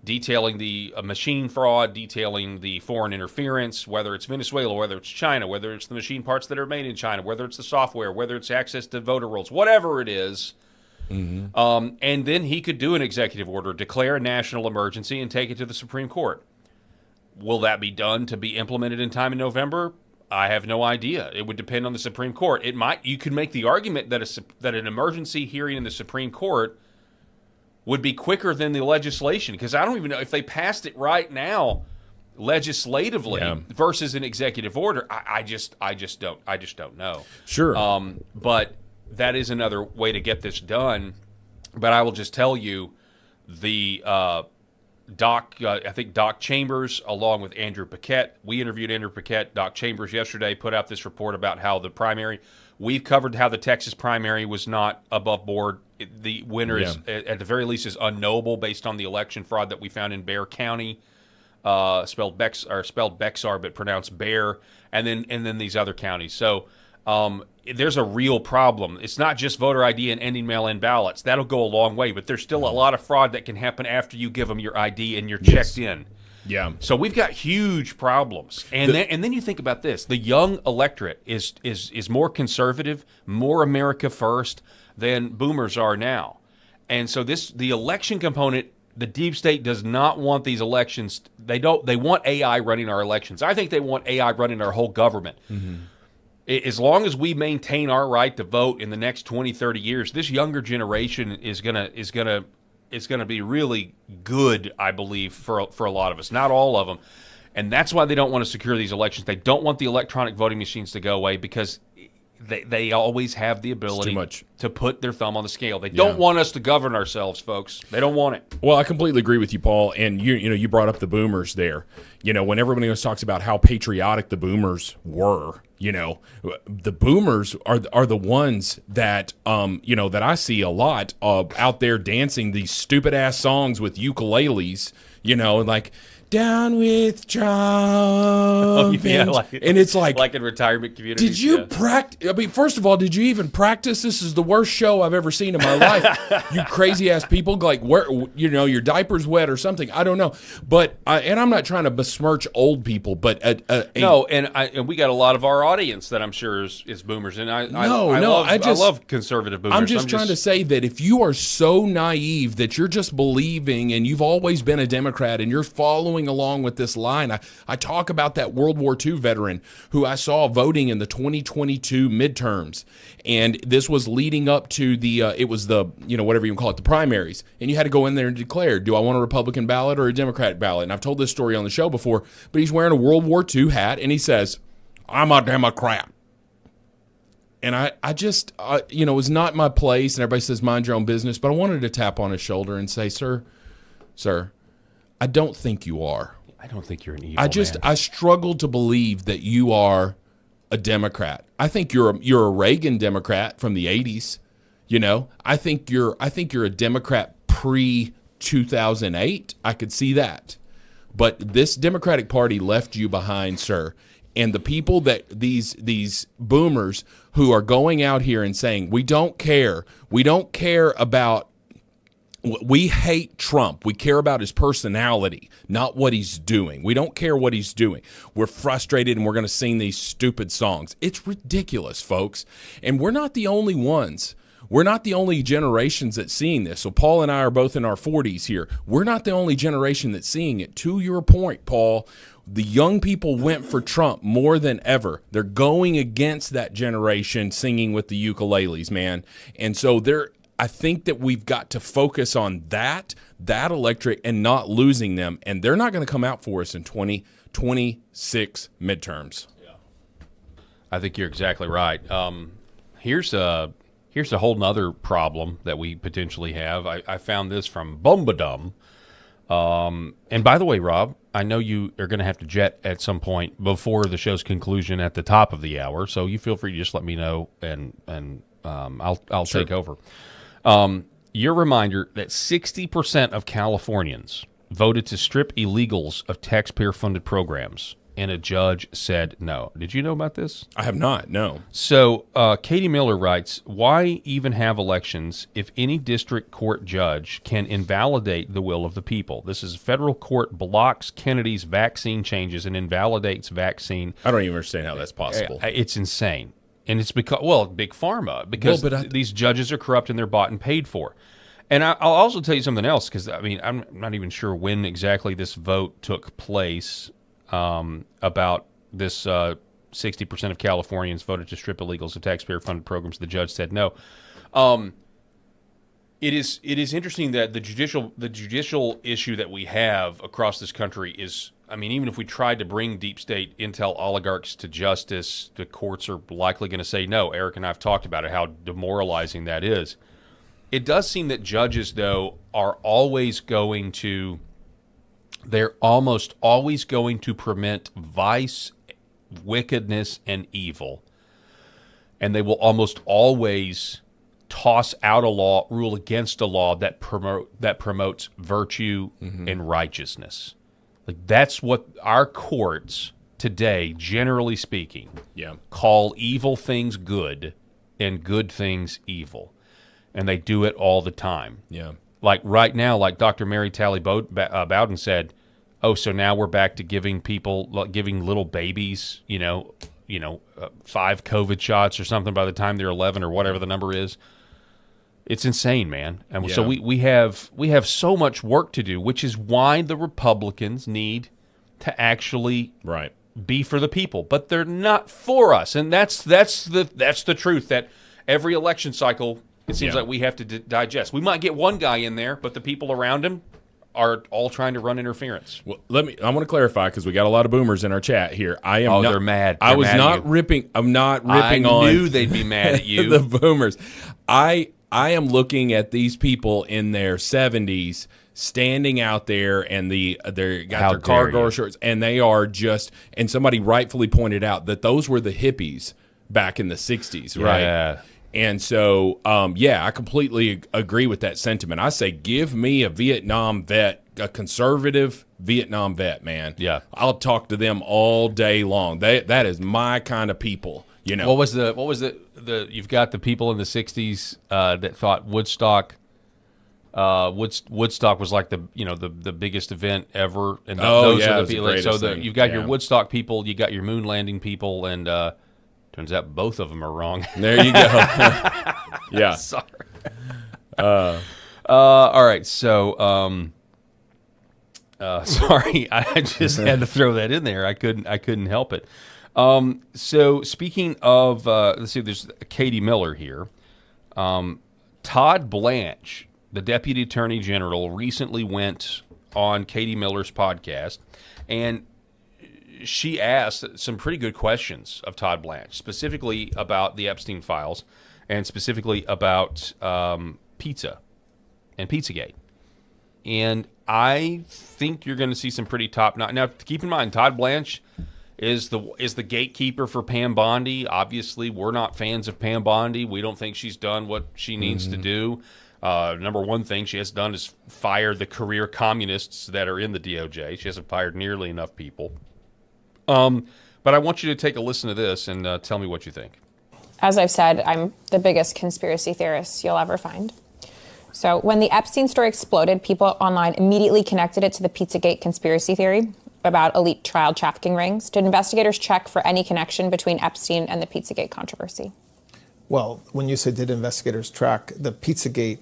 A: detailing the machine fraud, detailing the foreign interference, whether it's Venezuela, whether it's China, whether it's the machine parts that are made in China, whether it's the software, whether it's access to voter rolls, whatever it is. Mm-hmm. And then he could do an executive order, declare a national emergency, and take it to the Supreme Court. Will that be done to be implemented in time in November? I have no idea. It would depend on the Supreme Court. You could make the argument that an emergency hearing in the Supreme Court would be quicker than the legislation, because I don't even know if they passed it right now legislatively versus an executive order. I just don't know.
C: Sure.
A: But that is another way to get this done. But I will just tell you, the I think Doc Chambers, along with Andrew Paquette, we interviewed Andrew Paquette. Doc Chambers yesterday put out this report about how the primary, we've covered how the Texas primary was not above board. The winner is, at the very least, is unknowable based on the election fraud that we found in Bexar County, spelled Bexar but pronounced Bear, and then these other counties. So there's a real problem. It's not just voter ID and ending mail-in ballots. That'll go a long way, but there's still a lot of fraud that can happen after you give them your ID and you're checked in.
C: Yeah.
A: So we've got huge problems. And then you think about this. The young electorate is more conservative, more America first than boomers are now. And so the election component, the deep state does not want these elections. They want AI running our elections. I think they want AI running our whole government. Mm-hmm. As long as we maintain our right to vote in the next 20, 30 years, this younger generation is gonna be really good, I believe, for a lot of us. Not all of them. And that's why they don't want to secure these elections. They don't want the electronic voting machines to go away because they always have the ability to put their thumb on the scale. They don't want us to govern ourselves, folks. They don't want it.
C: Well, I completely agree with you, Paul. And you brought up the boomers there. When everybody else talks about how patriotic the boomers were, the boomers are the ones that that I see a lot out there dancing these stupid ass songs with ukuleles, like down with Trump. And it's
A: like in retirement communities.
C: Did you practice? I mean, first of all, did you even practice? This is the worst show I've ever seen in my life. You crazy ass people, like where your diaper's wet or something. I don't know, but and I'm not trying to besmirch old people, but
A: no, and we got a lot of our audience that I'm sure is boomers, and I love conservative boomers.
C: I'm just trying to say that if you are so naive that you're just believing and you've always been a Democrat and you're following following along with this line. I talk about that World War II veteran who I saw voting in the 2022 midterms. And this was leading up to it was the, whatever you call it, the primaries. And you had to go in there and declare, do I want a Republican ballot or a Democratic ballot? And I've told this story on the show before, but he's wearing a World War II hat and he says, I'm a Democrat. And I just, it's not my place, and everybody says mind your own business, but I wanted to tap on his shoulder and say, sir, I don't think you are.
A: I don't think you're an evil man.
C: I struggle to believe that you are a Democrat. I think you're a Reagan Democrat from the 80s. I think you're a Democrat pre-2008. I could see that. But this Democratic Party left you behind, sir. And the people that these boomers who are going out here and saying, we don't care about, we hate Trump. We care about his personality, not what he's doing. We don't care what he's doing. We're frustrated and we're going to sing these stupid songs. It's ridiculous, folks. And we're not the only ones. We're not the only generations that's seeing this. So Paul and I are both in our 40s here. We're not the only generation that's seeing it. To your point, Paul, the young people went for Trump more than ever. They're going against that generation singing with the ukuleles, man. And so I think that we've got to focus on that electorate and not losing them. And they're not going to come out for us in 2026 midterms.
A: Yeah. I think you're exactly right. Here's a whole nother problem that we potentially have. I found this from Bombadum. And by the way, Rob, I know you are going to have to jet at some point before the show's conclusion at the top of the hour, so you feel free to just let me know, and I'll
C: Sure.
A: take over. Your reminder that 60% of Californians voted to strip illegals of taxpayer-funded programs, and a judge said no. Did you know about this?
C: I have not, no.
A: So Katie Miller writes, why even have elections if any district court judge can invalidate the will of the people? This is federal court blocks Kennedy's vaccine changes and invalidates vaccine.
C: I don't even understand how that's possible.
A: It's insane. And it's because, big pharma, because these judges are corrupt and they're bought and paid for. And I'll also tell you something else, because, I'm not even sure when exactly this vote took place. About this 60% of Californians voted to strip illegals of taxpayer-funded programs. The judge said no. It is interesting that the judicial issue that we have across this country is, even if we tried to bring deep state intel oligarchs to justice, the courts are likely going to say no. Eric and I have talked about it, how demoralizing that is. It does seem that judges, though, are always going to... They're almost always going to permit vice, wickedness, and evil. And they will almost always toss out a law, rule against a law that promotes virtue and righteousness. Like, that's what our courts today, generally speaking, call evil things good and good things evil. And they do it all the time.
C: Yeah.
A: Like right now, like Dr. Mary Talley Bowden said, so now we're back to giving little babies, 5 COVID shots or something by the time they're 11 or whatever the number is. It's insane, man. And so we have so much work to do, which is why the Republicans need to actually be for the people, but they're not for us, and that's the truth. That every election cycle, it seems like we have to digest. We might get one guy in there, but the people around him are all trying to run interference.
C: Well, I want to clarify, because we got a lot of boomers in our chat here.
A: They're mad.
C: I'm not ripping on.
A: I knew they'd be mad at you.
C: The boomers. I am looking at these people in their 70s standing out there, and they're got their cargo shorts, and they are just. And somebody rightfully pointed out that those were the hippies back in the 60s, right?
A: Yeah.
C: And so, I completely agree with that sentiment. I say, give me a Vietnam vet, a conservative Vietnam vet, man.
A: Yeah,
C: I'll talk to them all day long. That is my kind of people.
A: What was the you've got the people in the 60s that thought Woodstock. Woodstock was like the biggest event ever, and those are the people. So you've got your Woodstock people, you got your moon landing people, and turns out both of them are wrong.
C: There you go. Yeah.
A: Sorry. All right. So Sorry, I just had to throw that in there. I couldn't help it. So speaking of, let's see, there's Katie Miller here. Todd Blanche, the Deputy Attorney General, recently went on Katie Miller's podcast, and she asked some pretty good questions of Todd Blanche, specifically about the Epstein files, and specifically about pizza and Pizzagate. And I think you're going to see some pretty top notch. Now, keep in mind, Todd Blanche is the gatekeeper for Pam Bondi. Obviously, we're not fans of Pam Bondi. We don't think she's done what she needs to do. Number one thing she has done is fire the career communists that are in the DOJ. She hasn't fired nearly enough people. But I want you to take a listen to this and tell me what you think.
M: As I've said, I'm the biggest conspiracy theorist you'll ever find. So when the Epstein story exploded, people online immediately connected it to the Pizzagate conspiracy theory about elite child trafficking rings. Did investigators check for any connection between Epstein and the Pizzagate controversy?
N: Well, when you say did investigators track, the Pizzagate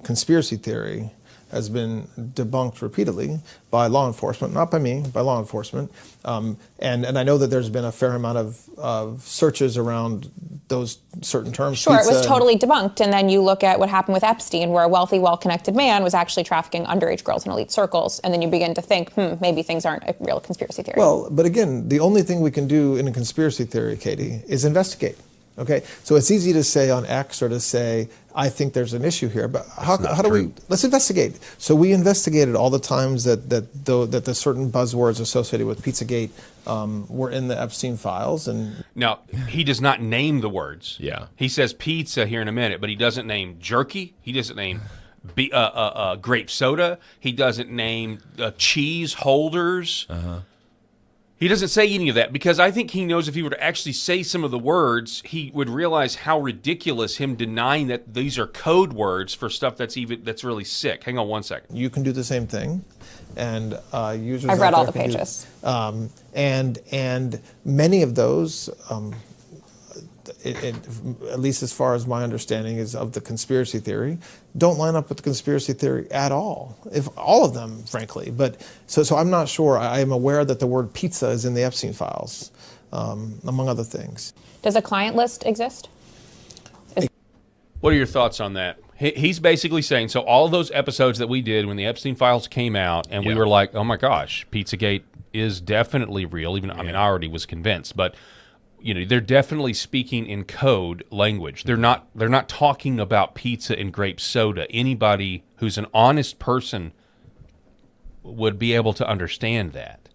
N: conspiracy theory has been debunked repeatedly by law enforcement, not by me, by law enforcement. And I know that there's been a fair amount of searches around those certain terms.
M: Sure, it was totally debunked. And then you look at what happened with Epstein, where a wealthy, well-connected man was actually trafficking underage girls in elite circles. And then you begin to think, maybe things aren't a real conspiracy theory.
N: Well, but again, the only thing we can do in a conspiracy theory, Katie, is investigate. Okay, so it's easy to say on X or to say, I think there's an issue here, but how do we, let's investigate. So we investigated all the times that the certain buzzwords associated with Pizzagate were in the Epstein files. And
A: now, he does not name the words.
C: Yeah.
A: He says pizza here in a minute, but he doesn't name jerky. He doesn't name grape soda. He doesn't name cheese holders. He doesn't say any of that because I think he knows if he were to actually say some of the words, he would realize how ridiculous him denying that these are code words for stuff that's really sick. Hang on one second.
N: You can do the same thing, and users.
M: I've read all the pages.
N: And many of those, at least as far as my understanding is of the conspiracy theory, don't line up with the conspiracy theory at all. If all of them, frankly. But so I'm not sure. I am aware that the word pizza is in the Epstein files, among other things.
M: Does a client list exist?
A: What are your thoughts on that? He's basically saying, so all of those episodes that we did when the Epstein files came out, and we were like, oh my gosh, Pizzagate is definitely real. Even I mean, I already was convinced, but they're definitely speaking in code language. They're not talking about pizza and grape soda. Anybody who's an honest person would be able to understand that.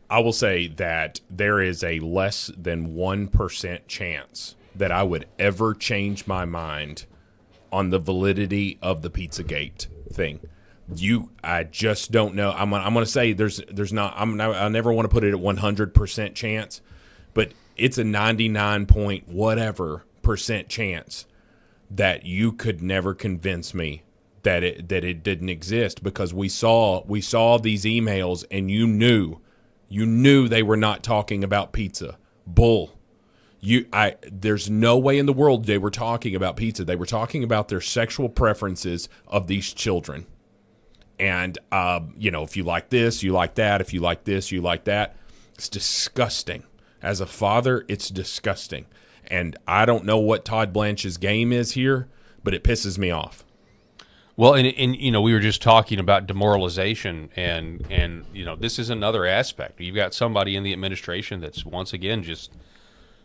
C: I will say that there is a less than 1% chance that I would ever change my mind on the validity of the Pizzagate thing. I just don't know. I'm going to say there's not. I never want to put it at 100% chance, but it's a 99 point whatever % chance that you could never convince me that it didn't exist, because we saw these emails and you knew they were not talking about pizza. Bull. There's no way in the world they were talking about pizza. They were talking about their sexual preferences of these children. And if you like this, you like that. If you like this, you like that. It's disgusting. As a father, it's disgusting. And I don't know what Todd Blanche's game is here, but it pisses me off.
A: Well, and we were just talking about demoralization, and this is another aspect. You've got somebody in the administration that's, once again, just,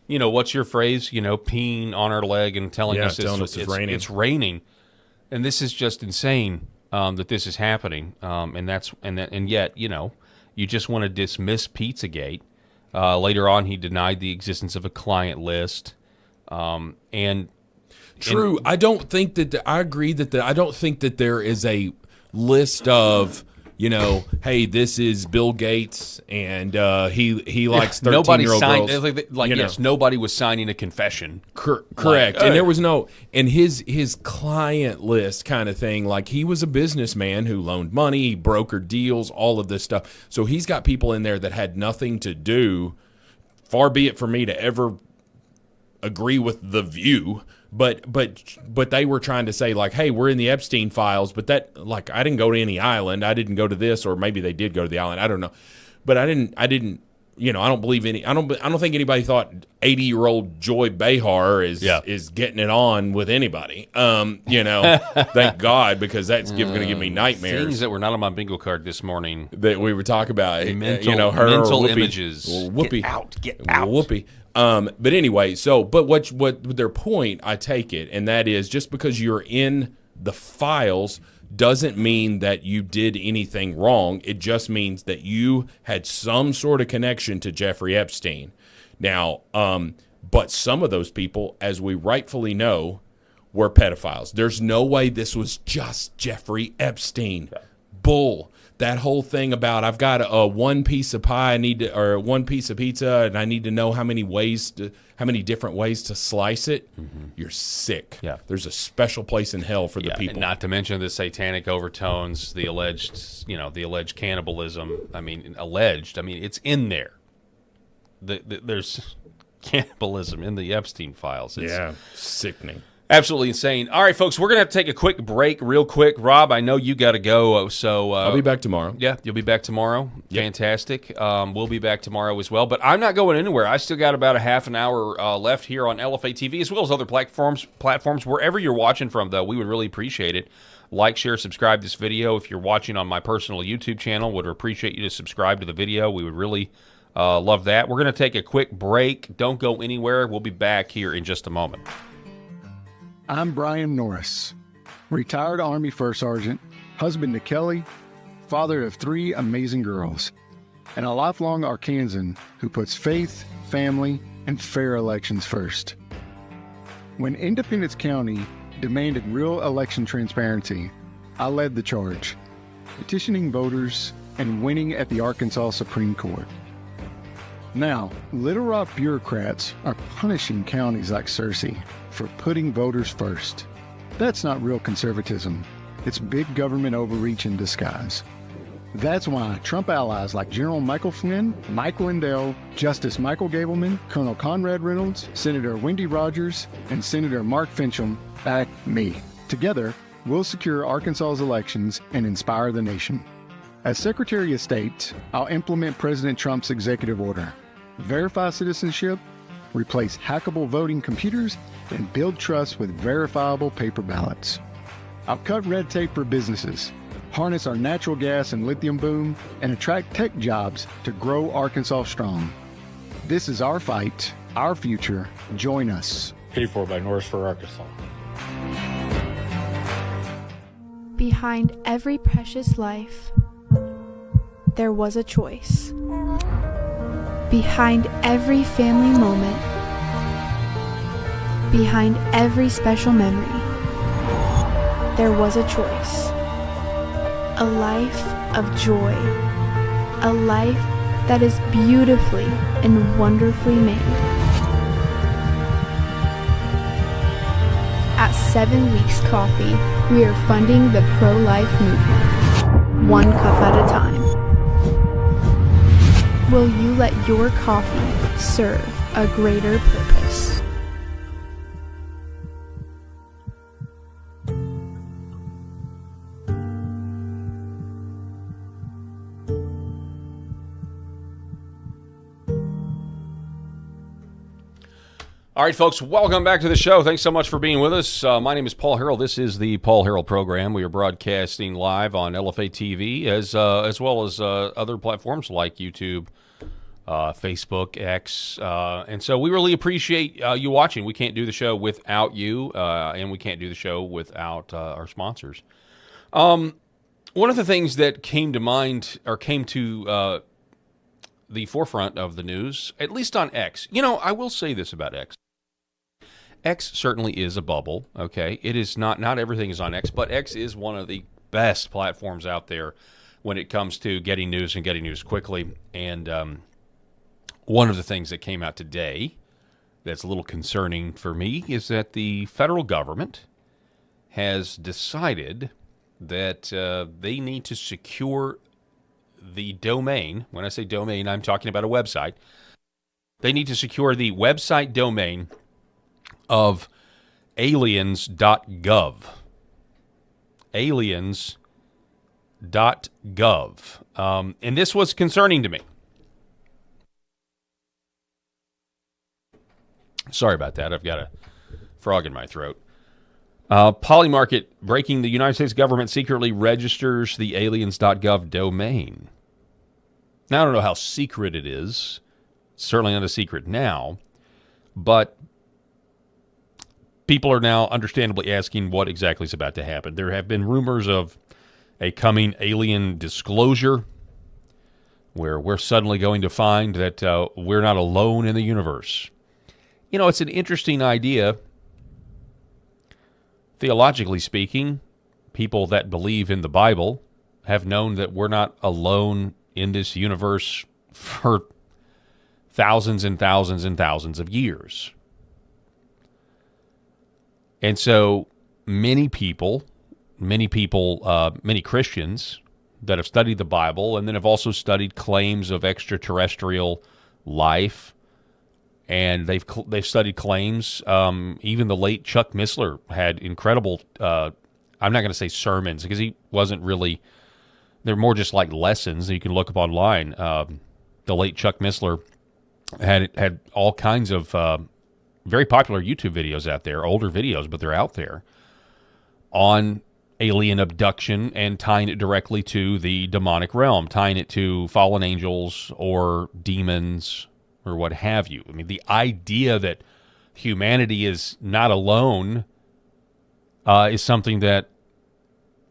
A: what's your phrase? Peeing on our leg and telling us it's raining. It's raining. And this is just insane that this is happening. And yet, you just want to dismiss Pizzagate. Later on, he denied the existence of a client list.
C: True. I don't think that I agree that I don't think that there is a list of, hey, this is Bill Gates and he likes 13-year-old girls.
A: Yes, nobody was signing a confession.
C: Correct. And there was and his client list kind of thing, like he was a businessman who loaned money, he brokered deals, all of this stuff. So he's got people in there that had nothing to do. Far be it for me to ever agree with the view, but they were trying to say, like, hey, we're in the Epstein files, but that, like, I didn't go to any island, I didn't go to this, or maybe they did go to the island, I don't know, but I didn't. I don't believe any. I don't think anybody thought 80-year-old Joy Behar is getting it on with anybody. Thank God, because that's going to give me nightmares.
A: Things that were not on my bingo card this morning
C: that we were talking about.
A: Mental images.
C: Or Whoopi.
A: Get out.
C: Whoopi. But anyway, but what their point, I take it, and that is, just because you're in the files doesn't mean that you did anything wrong. It just means that you had some sort of connection to Jeffrey Epstein. Now, but some of those people, as we rightfully know, were pedophiles. There's no way this was just Jeffrey Epstein. Bull. That whole thing about, I've got a one piece of pie, or one piece of pizza, and I need to know how many different ways to slice it. Mm-hmm. You're sick.
A: Yeah.
C: There's a special place in hell for the people.
A: And not to mention the satanic overtones, the alleged cannibalism. It's in there. There's cannibalism in the Epstein files. It's
C: sickening.
A: Absolutely insane. All right, folks, we're going to have to take a quick break real quick. Rob, I know you got to go, so...
C: I'll be back tomorrow.
A: Yeah, you'll be back tomorrow.
C: Yep.
A: Fantastic. We'll be back tomorrow as well, but I'm not going anywhere. I still got about a half an hour left here on LFA TV, as well as other platforms. Wherever you're watching from, though, we would really appreciate it. Like, share, subscribe this video. If you're watching on my personal YouTube channel, would appreciate you to subscribe to the video. We would really love that. We're going to take a quick break. Don't go anywhere. We'll be back here in just a moment.
O: I'm Brian Norris, retired Army First Sergeant, husband to Kelly, father of 3 amazing girls, and a lifelong Arkansan who puts faith, family, and fair elections first. When Independence County demanded real election transparency, I led the charge, petitioning voters and winning at the Arkansas Supreme Court. Now, Little Rock bureaucrats are punishing counties like Searcy for putting voters first. That's not real conservatism. It's big government overreach in disguise. That's why Trump allies like General Michael Flynn, Mike Lindell, Justice Michael Gableman, Colonel Conrad Reynolds, Senator Wendy Rogers, and Senator Mark Fincham back me. Together, we'll secure Arkansas's elections and inspire the nation. As Secretary of State, I'll implement President Trump's executive order, verify citizenship, replace hackable voting computers, and build trust with verifiable paper ballots. I'll cut red tape for businesses, harness our natural gas and lithium boom, and attract tech jobs to grow Arkansas strong. This is our fight, our future. Join us.
P: Paid for by Norris for Arkansas.
Q: Behind every precious life, there was a choice. Behind every family moment, behind every special memory, there was a choice. A life of joy. A life that is beautifully and wonderfully made. At 7 Weeks Coffee, we are funding the pro-life movement, one cup at a time. Will you let your coffee serve a greater purpose?
A: All right, folks, welcome back to the show. Thanks so much for being with us. My name is Paul Harrell. This is the Paul Harrell program. We are broadcasting live on LFA TV as well as other platforms like YouTube, Facebook, X. And so we really appreciate you watching. We can't do the show without you, and we can't do the show without our sponsors. One of the things that came to mind or came to the forefront of the news, at least on X. You know, I will say this about X. X certainly is a bubble, okay? It is not everything is on X, but X is one of the best platforms out there when it comes to getting news and getting news quickly. And one of the things that came out today that's a little concerning for me is that the federal government has decided that they need to secure the domain. When I say domain, I'm talking about a website. They need to secure the website domain of aliens.gov. Aliens.gov. And this was concerning to me. Sorry about that. I've got a frog in my throat. Polymarket breaking: the United States government secretly registers the aliens.gov domain. Now, I don't know how secret it is. It's certainly not a secret now. But people are now understandably asking what exactly is about to happen. There have been rumors of a coming alien disclosure where we're suddenly going to find that we're not alone in the universe. You know, it's an interesting idea. Theologically speaking, people that believe in the Bible have known that we're not alone in this universe for thousands and thousands and thousands of years. And so many Christians that have studied the Bible and then have also studied claims of extraterrestrial life, and they've studied claims. Even the late Chuck Missler had incredible, I'm not going to say sermons, because he wasn't really, they're more just like lessons that you can look up online. The late Chuck Missler had all kinds of very popular YouTube videos out there, older videos, but they're out there, on alien abduction and tying it directly to the demonic realm, tying it to fallen angels or demons or what have you. I mean, the idea that humanity is not alone is something that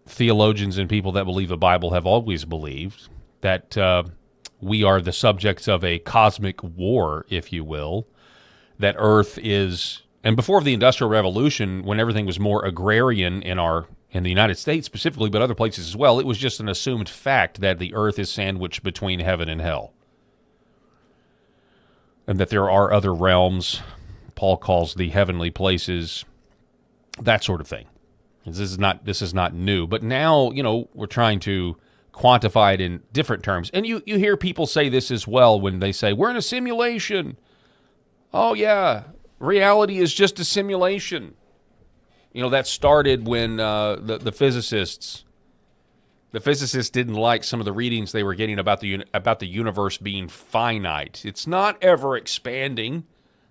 A: theologians and people that believe the Bible have always believed, that we are the subjects of a cosmic war, if you will, that Earth is, and before the Industrial Revolution, when everything was more agrarian in the United States specifically, but other places as well, it was just an assumed fact that the Earth is sandwiched between heaven and hell, and that there are other realms Paul calls the heavenly places, that sort of thing. This is not new, but now, you know, we're trying to quantify it in different terms. And you hear people say this as well when they say, we're in a simulation. Oh, yeah, reality is just a simulation. You know, that started when the physicists didn't like some of the readings they were getting about the universe being finite. It's not ever expanding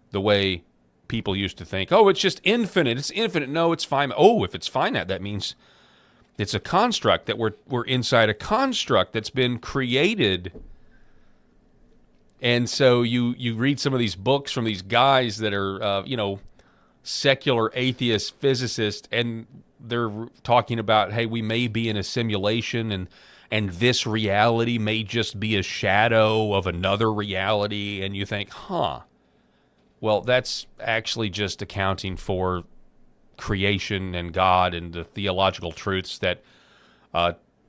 A: the way people used to think. Oh, it's just infinite. It's infinite. No, it's finite. Oh, if it's finite, that means it's a construct, that we're inside a construct that's been created. And so you read some of these books from these guys that are, secular atheist physicists, and they're talking about, hey, we may be in a simulation, and this reality may just be a shadow of another reality. And you think, well, that's actually just accounting for creation and God and the theological truths that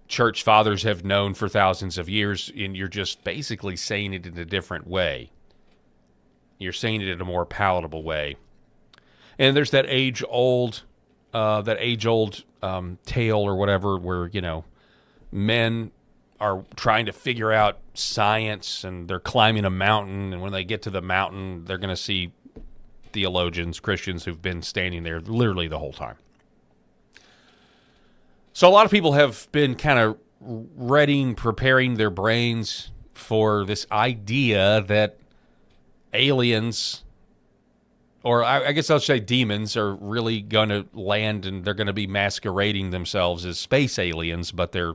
A: church fathers have known for thousands of years, and you're just basically saying it in a different way. You're saying it in a more palatable way. And there's that age-old tale or whatever where, men are trying to figure out science, and they're climbing a mountain, and when they get to the mountain, they're going to see theologians, Christians who've been standing there literally the whole time. So a lot of people have been kind of preparing their brains for this idea that aliens, or I guess I'll say demons, are really going to land, and they're going to be masquerading themselves as space aliens, but they're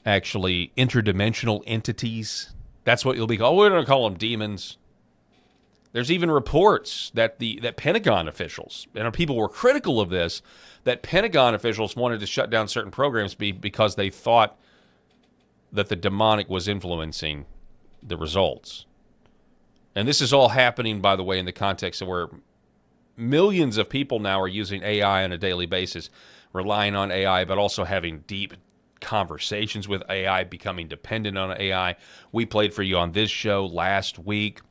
A: actually interdimensional entities. That's what you'll be called. We're going to call them demons. There's even reports that that Pentagon officials, and people were critical of this, that Pentagon officials wanted to shut down certain programs because they thought that the demonic was influencing the results. And this is all happening, by the way, in the context of where millions of people now are using AI on a daily basis, relying on AI, but also having deep conversations with AI, becoming dependent on AI. We played for you on this show last week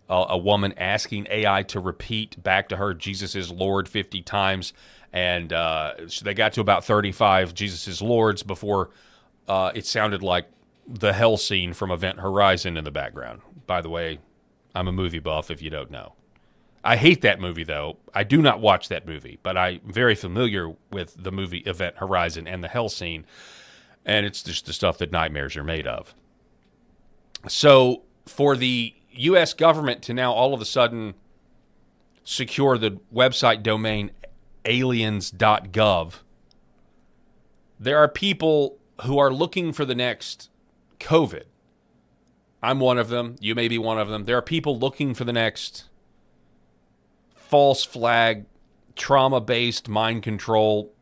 A: a woman asking AI to repeat back to her, Jesus is Lord, 50 times. And they got to about 35 Jesus is Lords before it sounded like the hell scene from Event Horizon in the background. By the way, I'm a movie buff, if you don't know. I hate that movie, though. I do not watch that movie, but I'm very familiar with the movie Event Horizon and the hell scene, and it's just the stuff that nightmares are made of. So for the U.S. government to now all of a sudden secure the website domain aliens.gov, there are people who are looking for the next COVID. I'm one of them. You may be one of them. There are people looking for the next false flag, trauma-based mind control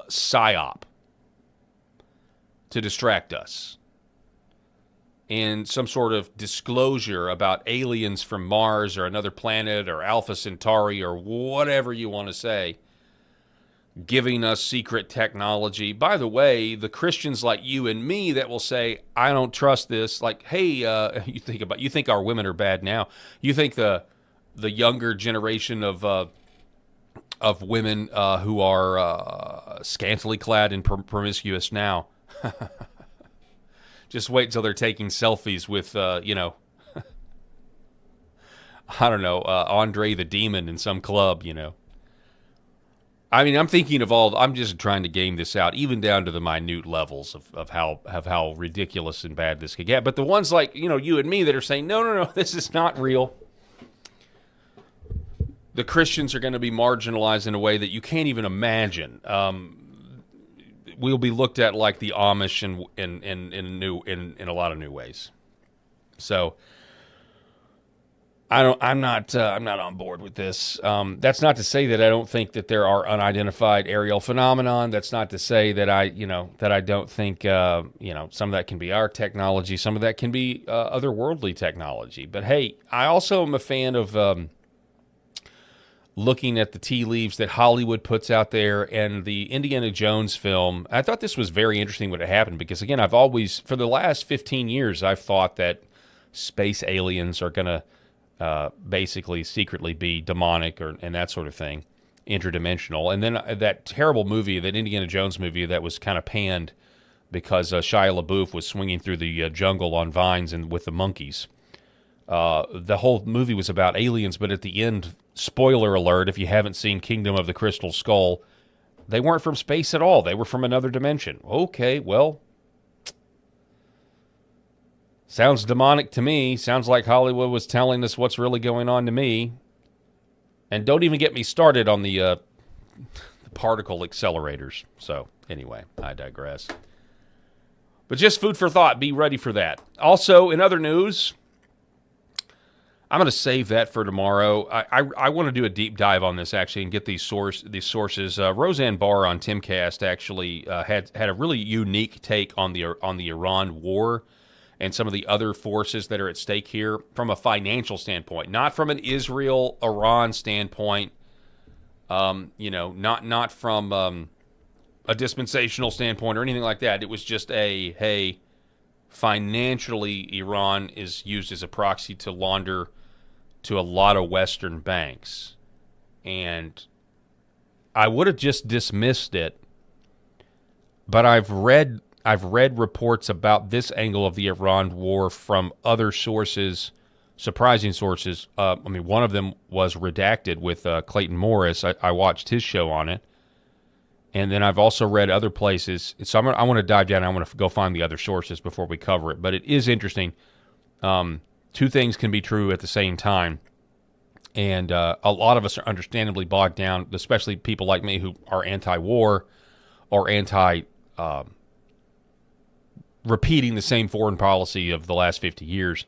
A: psyop to distract us. And some sort of disclosure about aliens from Mars or another planet or Alpha Centauri or whatever you want to say, giving us secret technology. By the way, the Christians like you and me that will say, I don't trust this, like, hey, you think our women are bad now. You think the younger generation of women who are scantily clad and promiscuous now. Just wait until they're taking selfies with, I don't know, Andre the Demon in some club, I mean, I'm thinking of I'm just trying to game this out, even down to the minute levels of how ridiculous and bad this could get. But the ones like, you and me that are saying, no, this is not real. The Christians are going to be marginalized in a way that you can't even imagine. We'll be looked at like the Amish in a lot of new ways. So I'm not on board with this. That's not to say that I don't think that there are unidentified aerial phenomenon. That's not to say that I don't think some of that can be our technology, some of that can be otherworldly technology. But hey, I also am a fan of looking at the tea leaves that Hollywood puts out there, and the Indiana Jones film. I thought this was very interesting when it happened because, again, I've always, for the last 15 years, I've thought that space aliens are going to basically secretly be demonic and that sort of thing, interdimensional. And then that terrible movie, that Indiana Jones movie that was kind of panned because Shia LaBeouf was swinging through the jungle on vines and with the monkeys. The whole movie was about aliens, but at the end, spoiler alert, if you haven't seen Kingdom of the Crystal Skull, they weren't from space at all. They were from another dimension. Okay, well, sounds demonic to me. Sounds like Hollywood was telling us what's really going on to me. And don't even get me started on the particle accelerators. So, anyway, I digress. But just food for thought. Be ready for that. Also, in other news, I'm going to save that for tomorrow. I want to do a deep dive on this, actually, and get these sources. Roseanne Barr on Timcast actually had a really unique take on the Iran war and some of the other forces that are at stake here from a financial standpoint, not from an Israel-Iran standpoint, not from a dispensational standpoint or anything like that. It was just hey, financially, Iran is used as a proxy to launder to a lot of Western banks. And I would have just dismissed it, but I've read reports about this angle of the Iran war from other sources, surprising sources. One of them was redacted with Clayton Morris. I watched his show on it. And then I've also read other places. So I want to dive down. I want to go find the other sources before we cover it. But it is interesting. Two things can be true at the same time. And a lot of us are understandably bogged down, especially people like me who are anti-war or repeating the same foreign policy of the last 50 years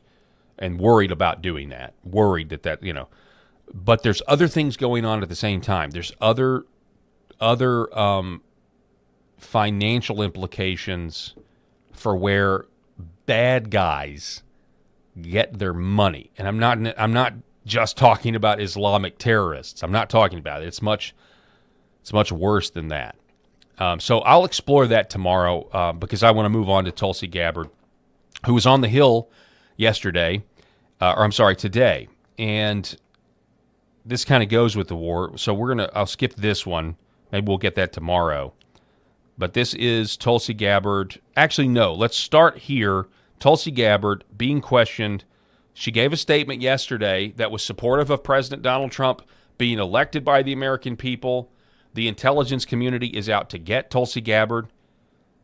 A: and worried about doing that. Worried that But there's other things going on at the same time. There's other financial implications for where bad guys get their money. And I'm not just talking about Islamic terrorists. I'm not talking about it. It's much worse than that. So I'll explore that tomorrow because I want to move on to Tulsi Gabbard, who was on the Hill today. And this kind of goes with the war. So I'll skip this one. Maybe we'll get that tomorrow. But this is Tulsi Gabbard. Actually, no. Let's start here. Tulsi Gabbard being questioned She gave a statement yesterday that was supportive of President Donald Trump being elected by the American people. The intelligence community is out to get Tulsi Gabbard.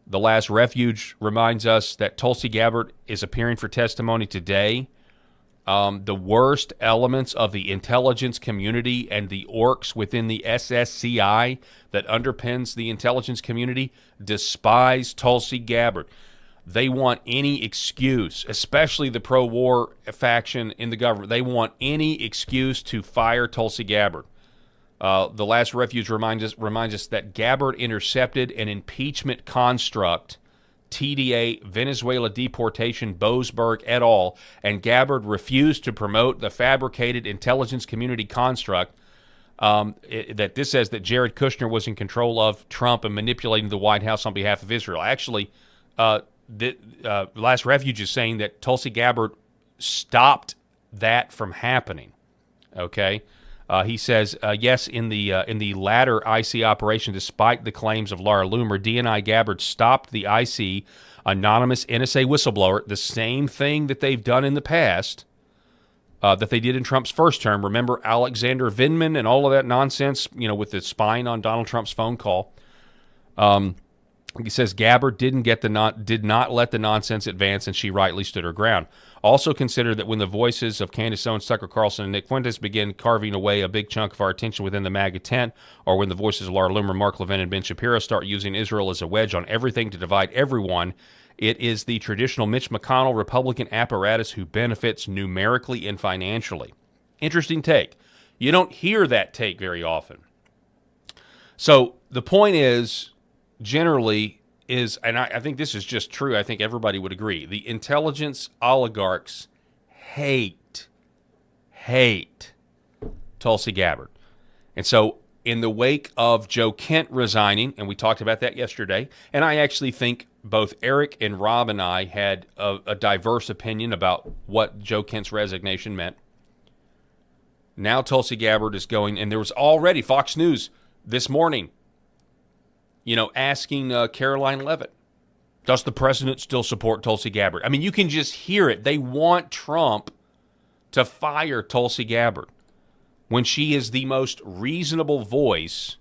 A: The Last Refuge reminds us that Tulsi Gabbard is appearing for testimony today. The worst elements of the intelligence community and the orcs within the SSCI that underpins the intelligence community despise Tulsi Gabbard. They want any excuse, especially the pro-war faction in the government. They want any excuse to fire Tulsi Gabbard. The Last Refuge reminds us that Gabbard intercepted an impeachment construct, TDA, Venezuela deportation, Boasberg et al., and Gabbard refused to promote the fabricated intelligence community construct that this says that Jared Kushner was in control of Trump and manipulating the White House on behalf of Israel. Actually, Last Refuge is saying that Tulsi Gabbard stopped that from happening. Okay? He says, yes, in the latter IC operation, despite the claims of Laura Loomer, DNI Gabbard stopped the IC anonymous NSA whistleblower, the same thing that they've done in the past, that they did in Trump's first term. Remember Alexander Vindman and all of that nonsense, with the spying on Donald Trump's phone call. He says Gabbard did not let the nonsense advance, and she rightly stood her ground. Also consider that when the voices of Candace Owens, Tucker Carlson, and Nick Fuentes begin carving away a big chunk of our attention within the MAGA tent, or when the voices of Laura Loomer, Mark Levin, and Ben Shapiro start using Israel as a wedge on everything to divide everyone, it is the traditional Mitch McConnell Republican apparatus who benefits numerically and financially. Interesting take. You don't hear that take very often. So the point is, generally, and I think this is just true, I think everybody would agree, the intelligence oligarchs hate Tulsi Gabbard. And so in the wake of Joe Kent resigning, and we talked about that yesterday, and I actually think both Eric and Rob and I had a diverse opinion about what Joe Kent's resignation meant. Now Tulsi Gabbard is going, and there was already Fox News this morning, asking Caroline Leavitt, does the president still support Tulsi Gabbard? I mean, you can just hear it. They want Trump to fire Tulsi Gabbard when she is the most reasonable voice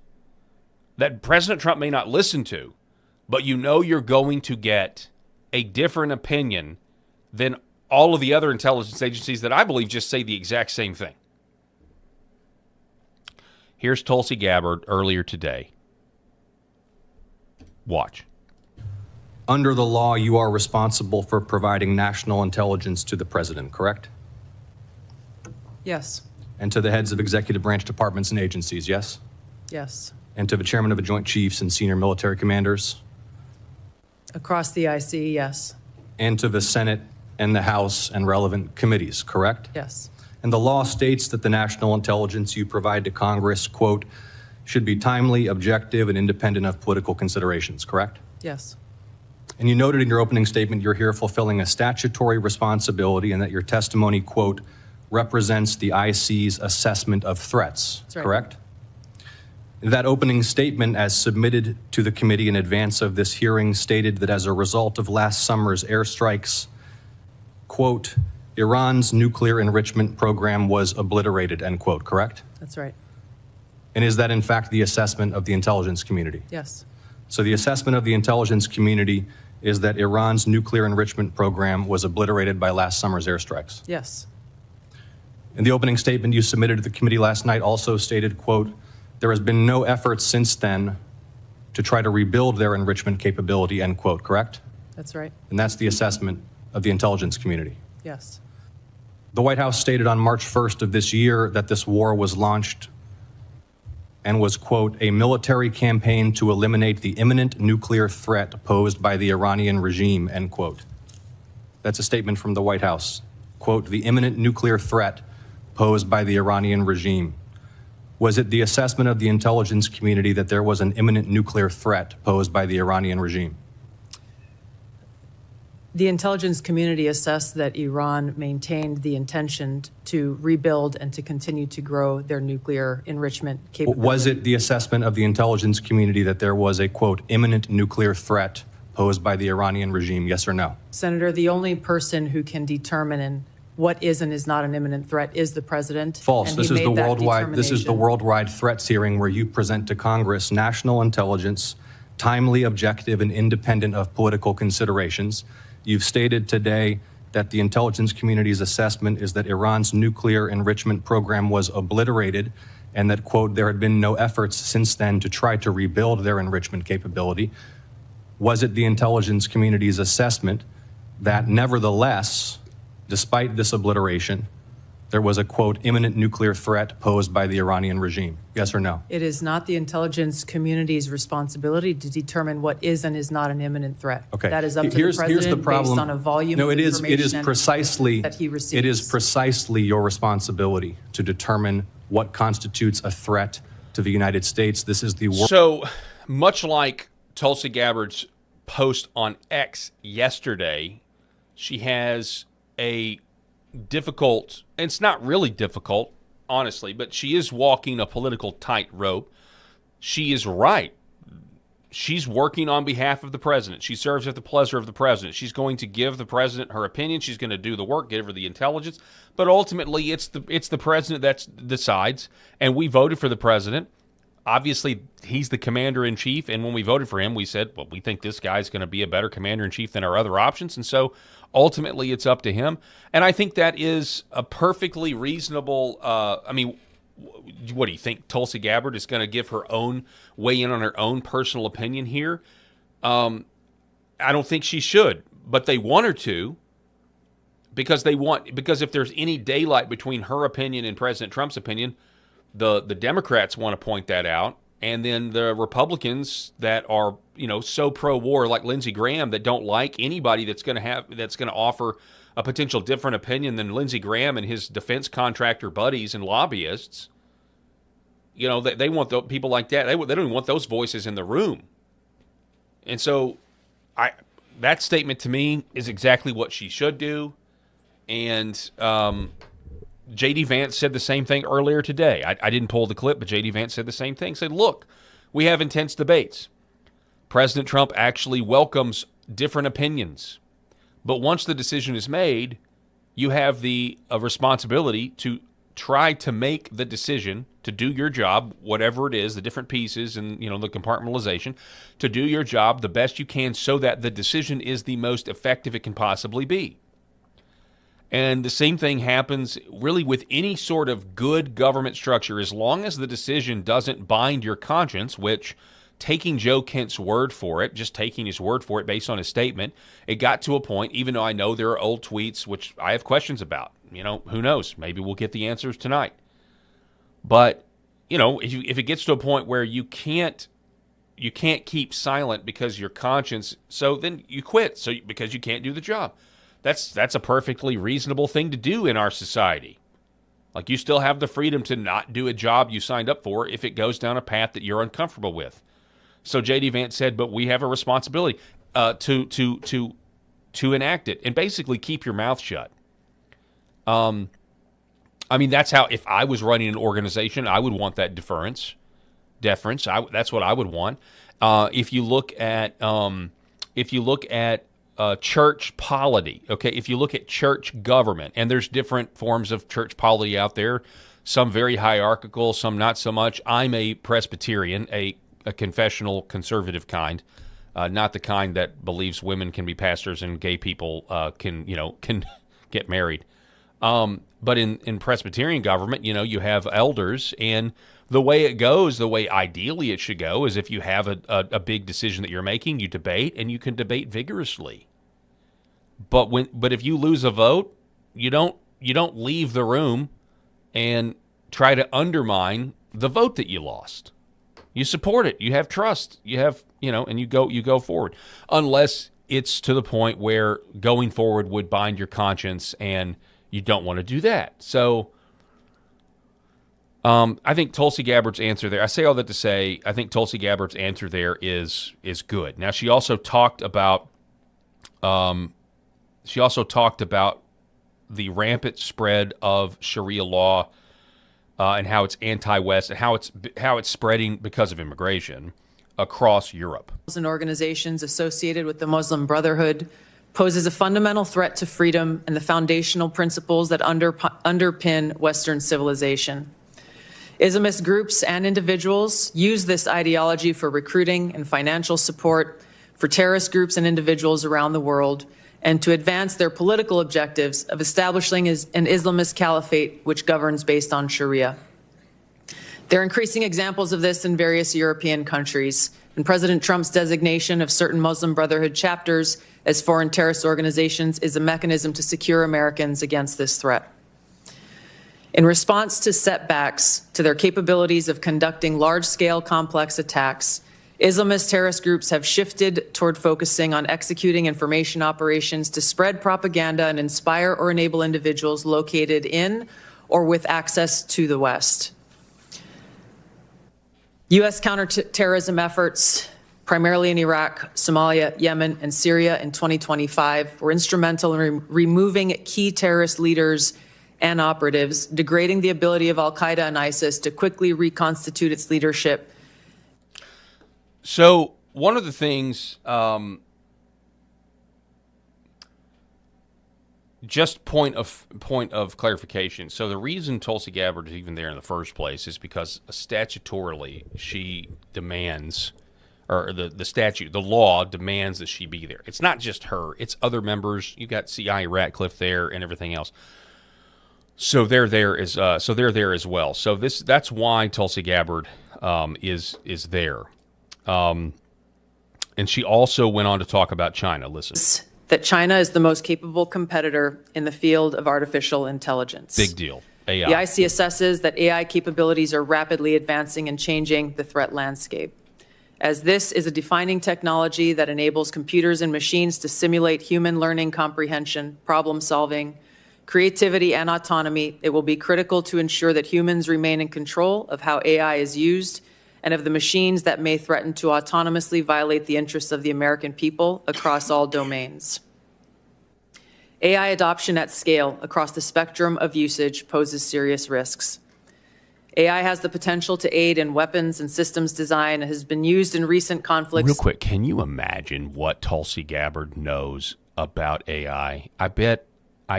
A: that President Trump may not listen to, but you're going to get a different opinion than all of the other intelligence agencies that I believe just say the exact same thing. Here's Tulsi Gabbard earlier today. Watch.
R: Under the law, you are responsible for providing national intelligence to the president, correct?
S: Yes.
R: And to the heads of executive branch departments and agencies, yes?
S: Yes.
R: And to the chairman of the Joint Chiefs and senior military commanders?
S: Across the IC, yes.
R: And to the Senate and the House and relevant committees, correct?
S: Yes.
R: And the law states that the national intelligence you provide to Congress, quote, should be timely, objective, and independent of political considerations, correct?
S: Yes.
R: And you noted in your opening statement you're here fulfilling a statutory responsibility and that your testimony, quote, represents the IC's assessment of threats,
S: That's right.
R: Correct? That opening statement, as submitted to the committee in advance of this hearing, stated that as a result of last summer's airstrikes, quote, Iran's nuclear enrichment program was obliterated, end quote, correct?
S: That's right.
R: And is that in fact the assessment of the intelligence community?
S: Yes.
R: So the assessment of the intelligence community is that Iran's nuclear enrichment program was obliterated by last summer's airstrikes.
S: Yes.
R: In the opening statement you submitted to the committee last night also stated, quote, there has been no effort since then to try to rebuild their enrichment capability, end quote, correct?
S: That's right.
R: And that's the assessment of the intelligence community.
S: Yes.
R: The White House stated on March 1st of this year that this war was launched and was, quote, a military campaign to eliminate the imminent nuclear threat posed by the Iranian regime, end quote. That's a statement from the White House. Quote, the imminent nuclear threat posed by the Iranian regime. Was it the assessment of the intelligence community that there was an imminent nuclear threat posed by the Iranian regime?
S: The intelligence community assessed that Iran maintained the intention to rebuild and to continue to grow their nuclear enrichment capability.
R: Was it the assessment of the intelligence community that there was a, quote, imminent nuclear threat posed by the Iranian regime, yes or no?
S: Senator, the only person who can determine what is and is not an imminent threat is the president.
R: False.
S: And
R: This
S: he
R: is the
S: made that
R: worldwide. This is the
S: determination.
R: worldwide threats hearing where you present to Congress national intelligence, timely, objective, and independent of political considerations. You've stated today that the intelligence community's assessment is that Iran's nuclear enrichment program was obliterated, and that, quote, there had been no efforts since then to try to rebuild their enrichment capability. Was it the intelligence community's assessment that nevertheless, despite this obliteration, there was a, quote, imminent nuclear threat posed by the Iranian regime? Yes or no?
S: It is not the intelligence community's responsibility to determine what is and is not an imminent threat.
R: Okay.
S: That is up to
R: Here's
S: the president
R: the problem.
S: based on a volume
R: No,
S: of
R: it is
S: information
R: precisely
S: that he receives.
R: it is precisely your responsibility to determine what constitutes a threat to the United States. This is the
A: So much like Tulsi Gabbard's post on X yesterday, she has a difficult, and it's not really difficult, honestly, but she is walking a political tightrope. She is right. She's working on behalf of the president. She serves at the pleasure of the president. She's going to give the president her opinion. She's going to do the work, give her the intelligence. But ultimately, it's the president that decides, and we voted for the president. Obviously, he's the commander-in-chief, and when we voted for him, we said, well, we think this guy's going to be a better commander-in-chief than our other options, and so ultimately it's up to him. And I think that is a perfectly reasonable, what do you think? Tulsi Gabbard is going to give her own weigh in on her own personal opinion here? I don't think she should, but they want her to because if there's any daylight between her opinion and President Trump's opinion, the Democrats want to point that out, and then the Republicans that are so pro-war, like Lindsey Graham, that don't like anybody that's going to offer a potential different opinion than Lindsey Graham and his defense contractor buddies and lobbyists. They want people like that. They don't even want those voices in the room. And so that statement to me is exactly what she should do. And J.D. Vance said the same thing earlier today. I didn't pull the clip, but J.D. Vance said the same thing. He said, look, we have intense debates. President Trump actually welcomes different opinions. But once the decision is made, you have the responsibility to try to make the decision to do your job, whatever it is, the different pieces and the compartmentalization, to do your job the best you can so that the decision is the most effective it can possibly be. And the same thing happens really with any sort of good government structure. As long as the decision doesn't bind your conscience, which, taking Joe Kent's word for it, just taking his word for it based on his statement, it got to a point, even though I know there are old tweets, which I have questions about. Who knows? Maybe we'll get the answers tonight. But, if it gets to a point where you can't keep silent because your conscience, so then you quit because you can't do the job. That's a perfectly reasonable thing to do in our society. Like, you still have the freedom to not do a job you signed up for if it goes down a path that you're uncomfortable with. So J.D. Vance said, but we have a responsibility to enact it and basically keep your mouth shut. That's how, if I was running an organization, I would want that deference. That's what I would want. If you look at church polity, okay, if you look at church government, and there's different forms of church polity out there, some very hierarchical, some not so much. I'm a Presbyterian, a confessional conservative kind, not the kind that believes women can be pastors and gay people can get married. But in Presbyterian government, you have elders, and the way it goes, the way ideally it should go, is if you have a big decision that you're making, you debate, and you can debate vigorously. But if you lose a vote, you don't leave the room and try to undermine the vote that you lost. You support it. You have trust. You have, and you go forward. Unless it's to the point where going forward would bind your conscience, and you don't want to do that. So I think Tulsi Gabbard's answer there, I say all that to say, I think Tulsi Gabbard's answer there is good. Now, she also talked about the rampant spread of Sharia law and how it's anti-West and how it's spreading because of immigration across Europe.
S: And organizations associated with the Muslim Brotherhood poses a fundamental threat to freedom and the foundational principles that underpin Western civilization. Islamist groups and individuals use this ideology for recruiting and financial support for terrorist groups and individuals around the world, and to advance their political objectives of establishing an Islamist caliphate which governs based on Sharia. There are increasing examples of this in various European countries, and President Trump's designation of certain Muslim Brotherhood chapters as foreign terrorist organizations is a mechanism to secure Americans against this threat. In response to setbacks to their capabilities of conducting large-scale complex attacks, Islamist terrorist groups have shifted toward focusing on executing information operations to spread propaganda and inspire or enable individuals located in or with access to the West. U.S. counterterrorism efforts, primarily in Iraq, Somalia, Yemen, and Syria in 2025, were instrumental in removing key terrorist leaders and operatives, degrading the ability of al-Qaeda and ISIS to quickly reconstitute its leadership.
A: So one of the things, just point of clarification. So the reason Tulsi Gabbard is even there in the first place is because statutorily she demands, or the statute, the law demands that she be there. It's not just her; it's other members. You got C.I. Ratcliffe there and everything else. So they're there as well. So that's why Tulsi Gabbard is there. And she also went on to talk about China. Listen.
S: That China is the most capable competitor in the field of artificial intelligence.
A: Big deal. AI.
S: The IC assesses that AI capabilities are rapidly advancing and changing the threat landscape. As this is a defining technology that enables computers and machines to simulate human learning comprehension, problem solving, creativity, and autonomy, it will be critical to ensure that humans remain in control of how AI is used and of the machines that may threaten to autonomously violate the interests of the American people across all domains. AI adoption at scale across the spectrum of usage poses serious risks. AI has the potential to aid in weapons and systems design and has been used in recent conflicts.
A: Real quick, can you imagine what Tulsi Gabbard knows about AI? I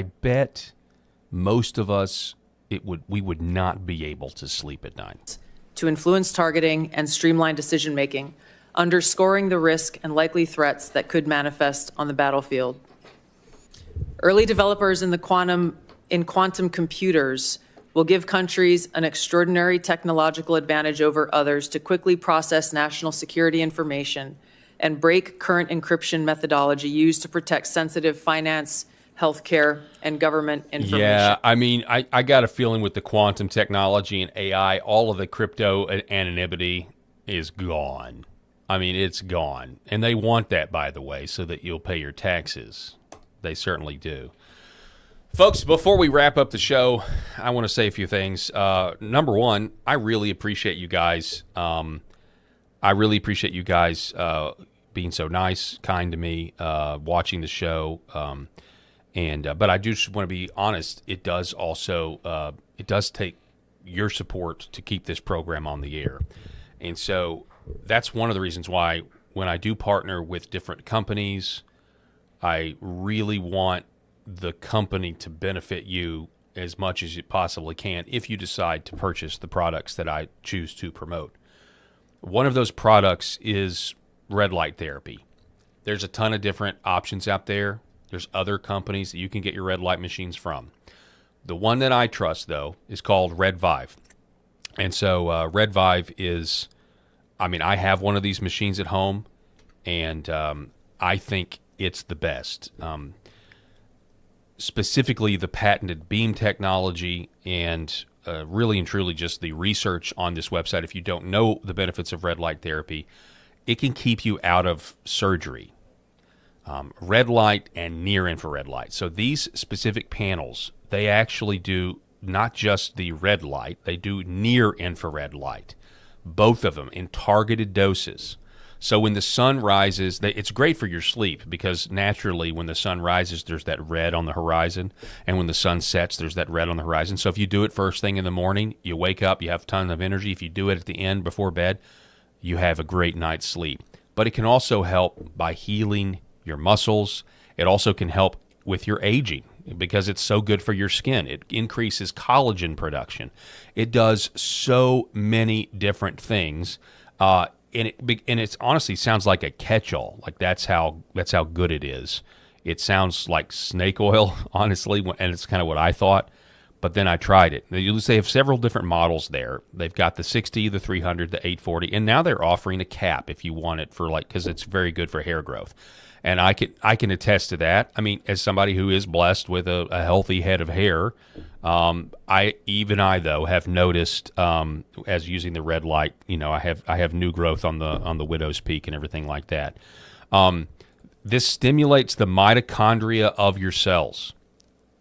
A: bet most of us we would not be able to sleep at night.
S: To influence targeting and streamline decision-making, underscoring the risk and likely threats that could manifest on the battlefield. Early developers in quantum computers will give countries an extraordinary technological advantage over others to quickly process national security information and break current encryption methodology used to protect sensitive finance, healthcare, and government information.
A: Yeah, I mean, I got a feeling with the quantum technology and AI, all of the crypto anonymity is gone. I mean, it's gone. And they want that, by the way, so that you'll pay your taxes. They certainly do. Folks, before we wrap up the show, I want to say a few things. Number one, I really appreciate you guys. Being so nice, kind to me, watching the show. But I do just want to be honest. It does also it does take your support to keep this program on the air, and so that's one of the reasons why when I do partner with different companies, I really want the company to benefit you as much as it possibly can if you decide to purchase the products that I choose to promote. One of those products is red light therapy. There's a ton of different options out there. There's other companies that you can get your red light machines from. The one that I trust, though, is called Red Vive. And so Red Vive is, I have one of these machines at home, and I think it's the best. Specifically, the patented beam technology and really and truly just the research on this website. If you don't know the benefits of red light therapy, it can keep you out of surgery. Red light and near infrared light. So these specific panels, they actually do not just the red light, they do near infrared light, both of them in targeted doses. So when the sun rises, it's great for your sleep because naturally when the sun rises, there's that red on the horizon. And when the sun sets, there's that red on the horizon. So if you do it first thing in the morning, you wake up, you have a ton of energy. If you do it at the end before bed, you have a great night's sleep. But it can also help by healing your muscles. It also can help with your aging because it's so good for your skin. It increases collagen production. It does so many different things. And it's honestly sounds like a catch-all. Like that's how good it is. It sounds like snake oil, honestly, and it's kind of what I thought. But then I tried it. They have several different models there. They've got the 60, the 300, the 840, and now they're offering a cap if you want it for because it's very good for hair growth. And I can attest to that. I mean, as somebody who is blessed with a healthy head of hair, I though have noticed as using the red light, I have new growth on the widow's peak and everything like that. This stimulates the mitochondria of your cells.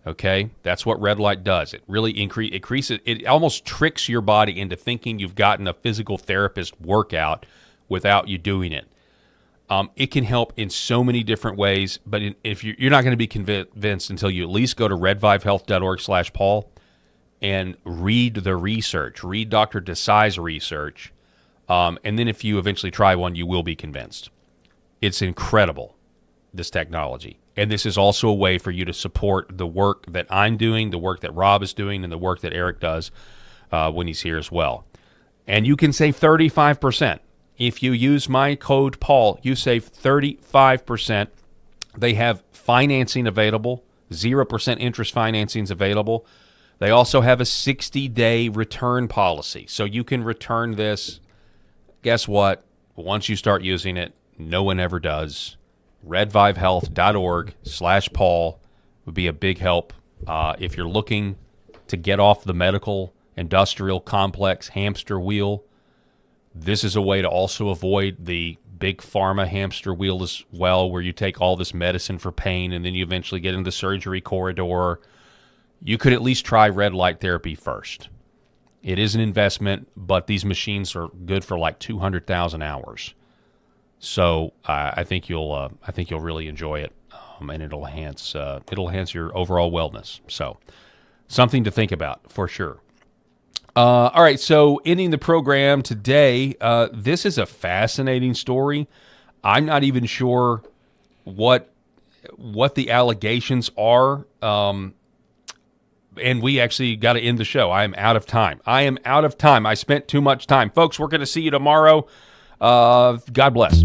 A: Okay, that's what red light does. It really increases. It almost tricks your body into thinking you've gotten a physical therapist workout without you doing it. It can help in so many different ways, but if you're not going to be convinced until you at least go to redvivehealth.org/Paul and read the research, read Dr. Desai's research, and then if you eventually try one, you will be convinced. It's incredible, this technology. And this is also a way for you to support the work that I'm doing, the work that Rob is doing, and the work that Eric does when he's here as well. And you can save 35%. If you use my code Paul, you save 35%. They have financing available, 0% interest financing is available. They also have a 60-day return policy. So you can return this. Guess what? Once you start using it, no one ever does. redvivehealth.org/Paul would be a big help if you're looking to get off the medical industrial complex hamster wheel. This is a way to also avoid the big pharma hamster wheel as well, where you take all this medicine for pain and then you eventually get into the surgery corridor. You could at least try red light therapy first. It is an investment, but these machines are good for like 200,000 hours. So I think you'll really enjoy it, and it'll enhance your overall wellness. So something to think about for sure. All right, so ending the program today, this is a fascinating story. I'm not even sure what the allegations are, and we actually got to end the show. I am out of time. I spent too much time. Folks, we're going to see you tomorrow. God bless.